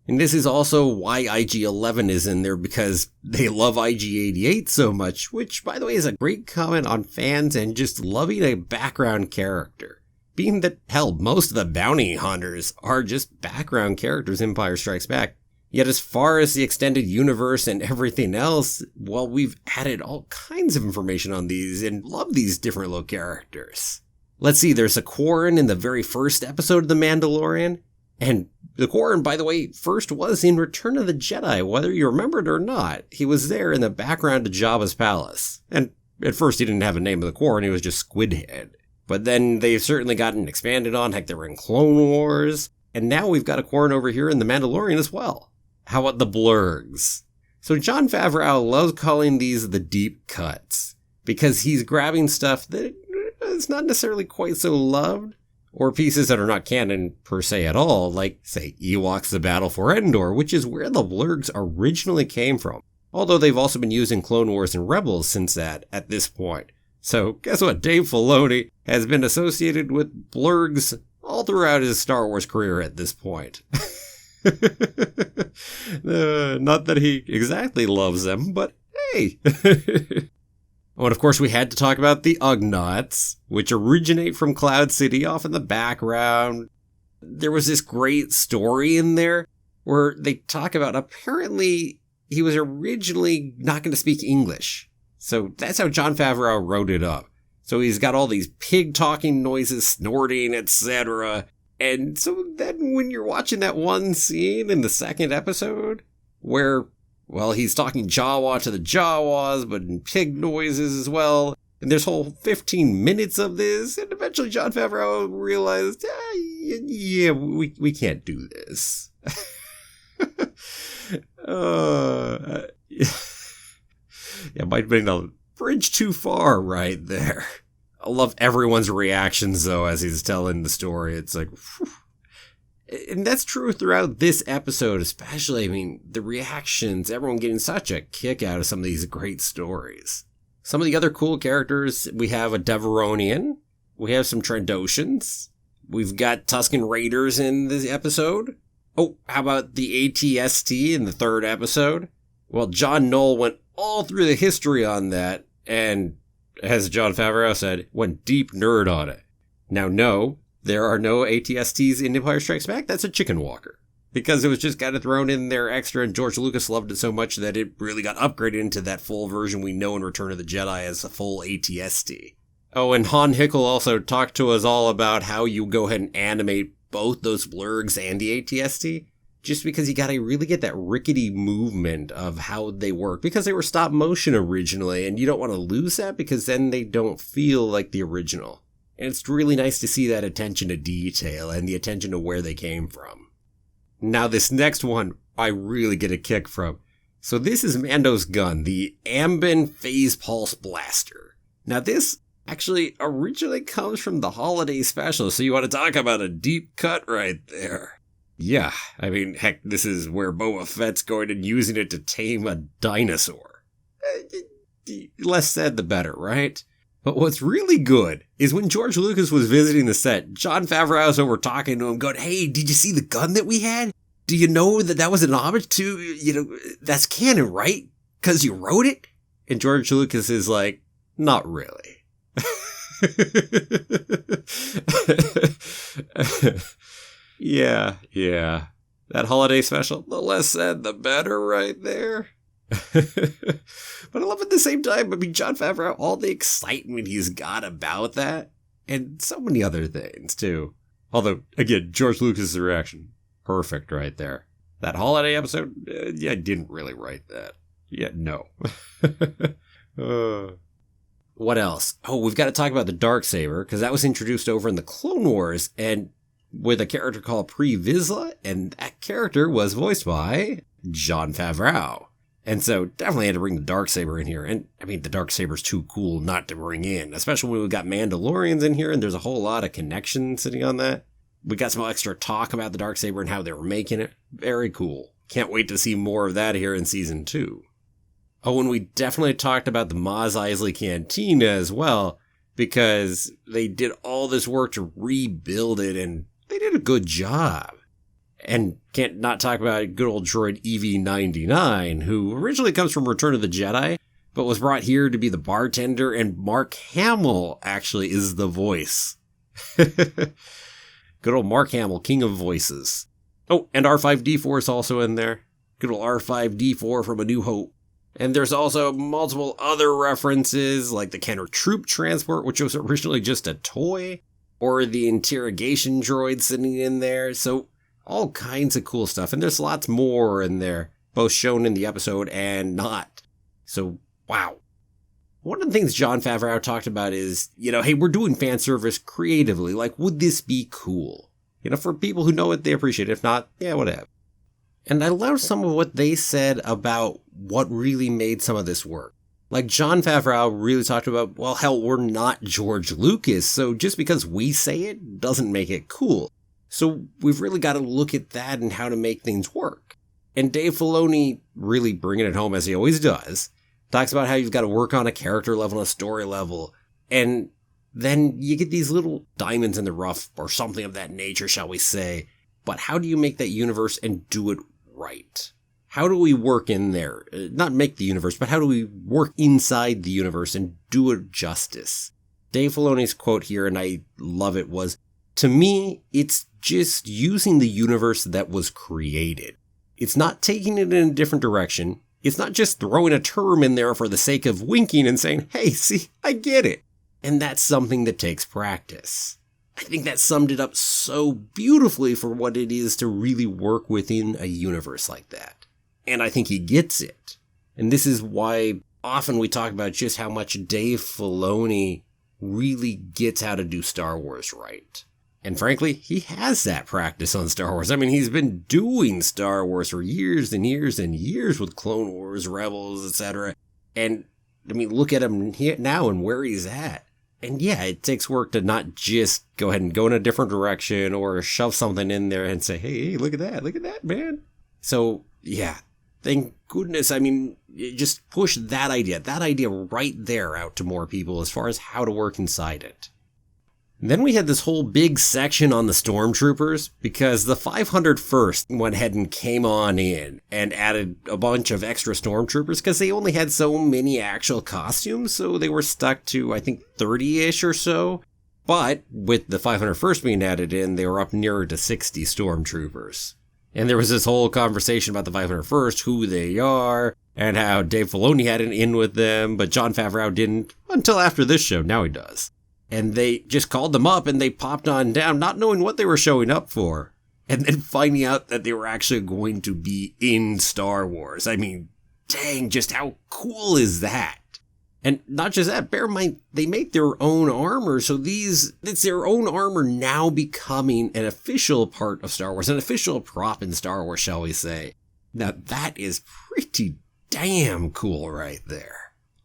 And this is also why IG-11 is in there, because they love IG-88 so much, which, by the way, is a great comment on fans and just loving a background character. Being that, hell, most of the bounty hunters are just background characters in Empire Strikes Back. Yet as far as the extended universe and everything else, well, we've added all kinds of information on these and love these different little characters. Let's see, there's a Quarren in the very first episode of The Mandalorian. And the Quarren, by the way, first was in Return of the Jedi, whether you remember it or not. He was there in the background of Jabba's palace. And at first he didn't have a name of the Quarren, he was just Squidhead. But then they've certainly gotten expanded on, heck, they were in Clone Wars. And now we've got a Quarren over here in The Mandalorian as well. How about the blurgs? So Jon Favreau loves calling these the deep cuts, because he's grabbing stuff that is not necessarily quite so loved, or pieces that are not canon per se at all, like, say, Ewoks The Battle for Endor, which is where the blurgs originally came from. Although they've also been used in Clone Wars and Rebels since that, at this point. So guess what? Dave Filoni has been associated with blurgs all throughout his Star Wars career at this point. Not that he exactly loves them, but hey. Oh, and of course we had to talk about the Ugnaughts, which originate from Cloud City off in the background. There was this great story in there where they talk about apparently he was originally not going to speak English. So that's how Jon Favreau wrote it up. So he's got all these pig talking noises, snorting, etc. And so then when you're watching that one scene in the second episode where, well, he's talking Jawa to the Jawas, but in pig noises as well, and there's whole 15 minutes of this, and eventually Jon Favreau realized, we can't do this. Yeah, might have been a bridge too far right there. I love everyone's reactions, though, as he's telling the story. It's like, whew. And that's true throughout this episode, especially. I mean, the reactions, everyone getting such a kick out of some of these great stories. Some of the other cool characters, we have a Deveronian. We have some Trandoshans. We've got Tusken Raiders in this episode. Oh, how about the ATST in the third episode? Well, John Knoll went all through the history on that, and as Jon Favreau said, went deep nerd on it. Now, no, there are no ATSTs in Empire Strikes Back. That's a chicken walker. Because it was just kind of thrown in there extra, and George Lucas loved it so much that it really got upgraded into that full version we know in Return of the Jedi as a full ATST. Oh, and Han Hickel also talked to us all about how you go ahead and animate both those blurgs and the ATST. Just because you gotta really get that rickety movement of how they work. Because they were stop motion originally, and you don't want to lose that because then they don't feel like the original. And it's really nice to see that attention to detail and the attention to where they came from. Now this next one, I really get a kick from. So this is Mando's gun, the Ambin Phase Pulse Blaster. Now this actually originally comes from the holiday special, so you want to talk about a deep cut right there. Yeah, I mean, heck, this is where Boba Fett's going and using it to tame a dinosaur. Less said, the better, right? But what's really good is when George Lucas was visiting the set, Jon Favreau was over talking to him going, hey, did you see the gun that we had? Do you know that was an homage to, that's canon, right? Because you wrote it? And George Lucas is like, not really. Yeah. That holiday special, the less said, the better right there. But I love at the same time, Jon Favreau, all the excitement he's got about that, and so many other things, too. Although, again, George Lucas' reaction, perfect right there. That holiday episode, I didn't really write that. Yeah, no. What else? Oh, we've got to talk about the Darksaber, because that was introduced over in the Clone Wars, and with a character called Pre Vizsla, and that character was voiced by Jon Favreau. And so definitely had to bring the Darksaber in here. And the Darksaber's too cool not to bring in, especially when we've got Mandalorians in here and there's a whole lot of connection sitting on that. We got some extra talk about the Darksaber and how they were making it. Very cool. Can't wait to see more of that here in season 2. Oh, and we definitely talked about the Mos Eisley Cantina as well, because they did all this work to rebuild it and they did a good job. And can't not talk about good old droid EV-99, who originally comes from Return of the Jedi, but was brought here to be the bartender, and Mark Hamill actually is the voice. Good old Mark Hamill, king of voices. Oh, and R5-D4 is also in there. Good old R5-D4 from A New Hope. And there's also multiple other references, like the Kenner Troop Transport, which was originally just a toy, or the interrogation droid sitting in there. So all kinds of cool stuff. And there's lots more in there, both shown in the episode and not. So, wow. One of the things Jon Favreau talked about is, hey, we're doing fan service creatively. Like, would this be cool? For people who know it, they appreciate it. If not, yeah, whatever. And I love some of what they said about what really made some of this work. Like, Jon Favreau really talked about, well, hell, we're not George Lucas, so just because we say it doesn't make it cool. So we've really got to look at that and how to make things work. And Dave Filoni, really bringing it home as he always does, talks about how you've got to work on a character level and a story level. And then you get these little diamonds in the rough or something of that nature, shall we say. But how do you make that universe and do it right? How do we work in there? Not make the universe, but how do we work inside the universe and do it justice? Dave Filoni's quote here, and I love it, was, to me, it's just using the universe that was created. It's not taking it in a different direction. It's not just throwing a term in there for the sake of winking and saying, hey, see, I get it. And that's something that takes practice. I think that summed it up so beautifully for what it is to really work within a universe like that. And I think he gets it. And this is why often we talk about just how much Dave Filoni really gets how to do Star Wars right. And frankly, he has that practice on Star Wars. He's been doing Star Wars for years and years and years with Clone Wars, Rebels, etc. And, look at him now and where he's at. And yeah, it takes work to not just go ahead and go in a different direction or shove something in there and say, hey, look at that, man. So, yeah, thank goodness. Just push that idea right there out to more people as far as how to work inside it. And then we had this whole big section on the stormtroopers because the 501st went ahead and came on in and added a bunch of extra stormtroopers because they only had so many actual costumes, so they were stuck to, I think, 30-ish or so. But with the 501st being added in, they were up nearer to 60 stormtroopers. And there was this whole conversation about the 501st, who they are, and how Dave Filoni had an in with them, but Jon Favreau didn't until after this show. Now he does. And they just called them up and they popped on down, not knowing what they were showing up for. And then finding out that they were actually going to be in Star Wars. Dang, just how cool is that? And not just that, bear in mind, they make their own armor. So it's their own armor now becoming an official part of Star Wars, an official prop in Star Wars, shall we say. Now that is pretty damn cool right there.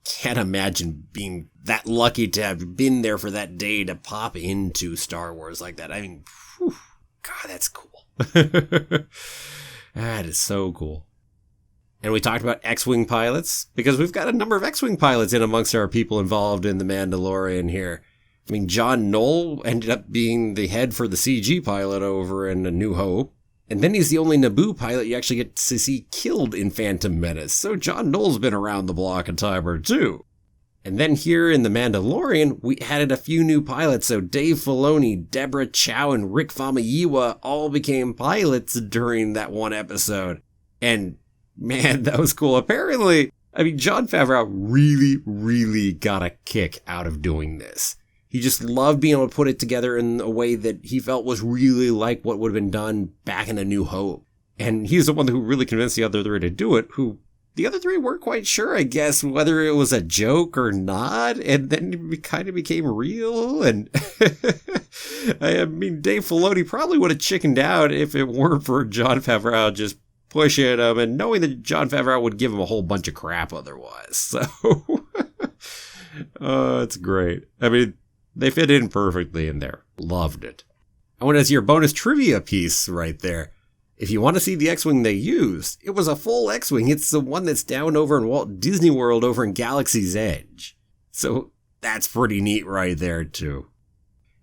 Can't imagine being that lucky to have been there for that day to pop into Star Wars like that. God, that's cool. That is so cool. And we talked about X-Wing pilots, because we've got a number of X-Wing pilots in amongst our people involved in The Mandalorian here. I mean, John Knoll ended up being the head for the CG pilot over in A New Hope. And then he's the only Naboo pilot you actually get to see killed in Phantom Menace. So John Knoll's been around the block a time or two. And then here in The Mandalorian, we added a few new pilots. So Dave Filoni, Deborah Chow, and Rick Famuyiwa all became pilots during that one episode. And man, that was cool. Apparently, I mean, Jon Favreau really got a kick out of doing this. He just loved being able to put it together in a way that he felt was really like what would have been done back in A New Hope. And he's the one who really convinced the other three to do it, who the other three weren't quite sure, I guess, whether it was a joke or not. And then it kind of became real. And I mean, Dave Filoni probably would have chickened out if it weren't for Jon Favreau just pushing him and knowing that Jon Favreau would give him a whole bunch of crap otherwise. So, it's great. I mean, they fit in perfectly in there. Loved it. I want to see your bonus trivia piece right there. If you want to see the X-Wing they used, it was a full X-Wing. It's the one that's down over in Walt Disney World over in Galaxy's Edge. So that's pretty neat right there too.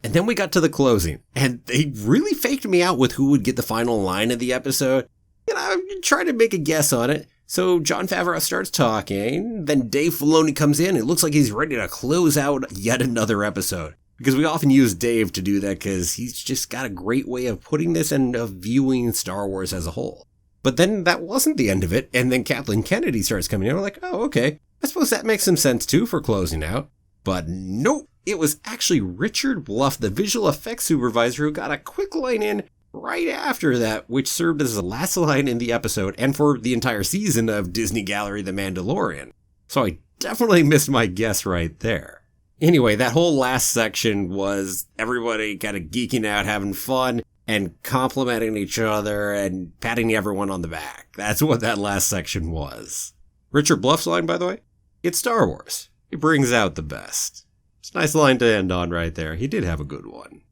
And then we got to the closing, and they really faked me out with who would get the final line of the episode. You know, I'm trying to make a guess on it. So Jon Favreau starts talking, then Dave Filoni comes in. It looks like he's ready to close out yet another episode. Because we often use Dave to do that because he's just got a great way of putting this and of viewing Star Wars as a whole. But then that wasn't the end of it, and then Kathleen Kennedy starts coming in. We're like, oh, okay. I suppose that makes some sense too for closing out. But nope, it was actually Richard Bluff, the visual effects supervisor, who got a quick line in right after that, which served as the last line in the episode and for the entire season of Disney Gallery The Mandalorian. So I definitely missed my guess right there. Anyway, that whole last section was everybody kind of geeking out, having fun, and complimenting each other and patting everyone on the back. That's what that last section was. Richard Bluff's line, by the way, it's Star Wars. It brings out the best. It's a nice line to end on right there. He did have a good one.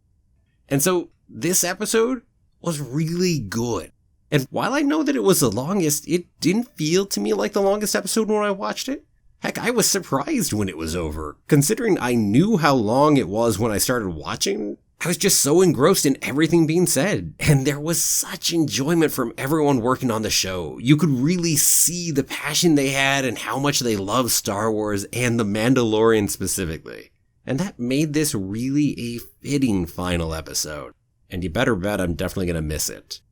And so this episode was really good. And while I know that it was the longest, it didn't feel to me like the longest episode when I watched it. Heck, I was surprised when it was over. Considering I knew how long it was when I started watching, I was just so engrossed in everything being said. And there was such enjoyment from everyone working on the show. You could really see the passion they had and how much they love Star Wars and The Mandalorian specifically. And that made this really a fitting final episode. And you better bet I'm definitely going to miss it.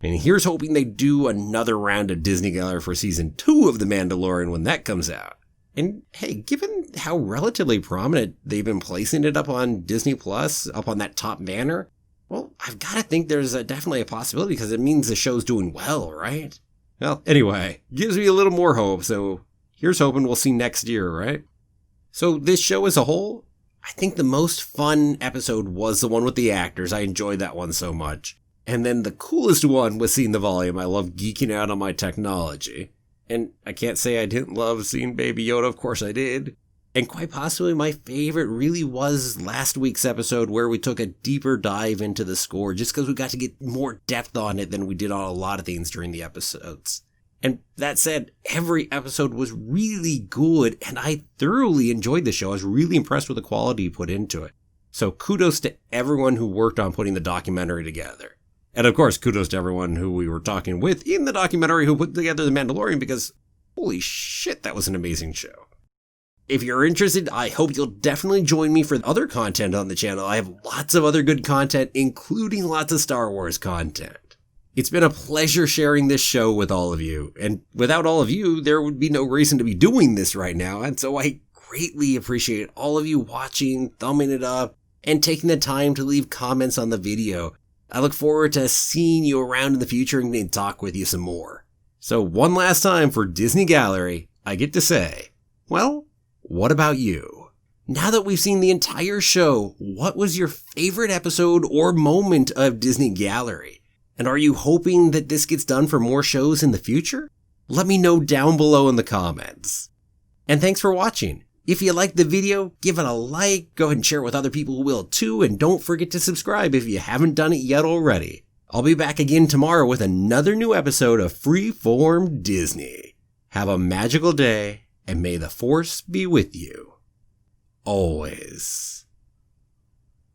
And here's hoping they do another round of Disney Gallery for Season 2 of The Mandalorian when that comes out. And hey, given how relatively prominent they've been placing it up on Disney Plus, up on that top banner, well, I've got to think there's definitely a possibility because it means the show's doing well, right? Well, anyway, gives me a little more hope, so here's hoping we'll see next year, right? So this show as a whole, I think the most fun episode was the one with the actors. I enjoyed that one so much. And then the coolest one was seeing the volume. I love geeking out on my technology. And I can't say I didn't love seeing Baby Yoda. Of course I did. And quite possibly my favorite really was last week's episode where we took a deeper dive into the score just because we got to get more depth on it than we did on a lot of things during the episodes. And that said, every episode was really good, and I thoroughly enjoyed the show. I was really impressed with the quality he put into it. So kudos to everyone who worked on putting the documentary together. And of course, kudos to everyone who we were talking with in the documentary who put together The Mandalorian, because holy shit, that was an amazing show. If you're interested, I hope you'll definitely join me for other content on the channel. I have lots of other good content, including lots of Star Wars content. It's been a pleasure sharing this show with all of you, and without all of you, there would be no reason to be doing this right now, and so I greatly appreciate all of you watching, thumbing it up, and taking the time to leave comments on the video. I look forward to seeing you around in the future and talk with you some more. So one last time for Disney Gallery, I get to say, well, what about you? Now that we've seen the entire show, what was your favorite episode or moment of Disney Gallery? And are you hoping that this gets done for more shows in the future? Let me know down below in the comments. And thanks for watching. If you liked the video, give it a like, go ahead and share it with other people who will too, and don't forget to subscribe if you haven't done it yet already. I'll be back again tomorrow with another new episode of Freeform Disney. Have a magical day, and may the Force be with you. Always.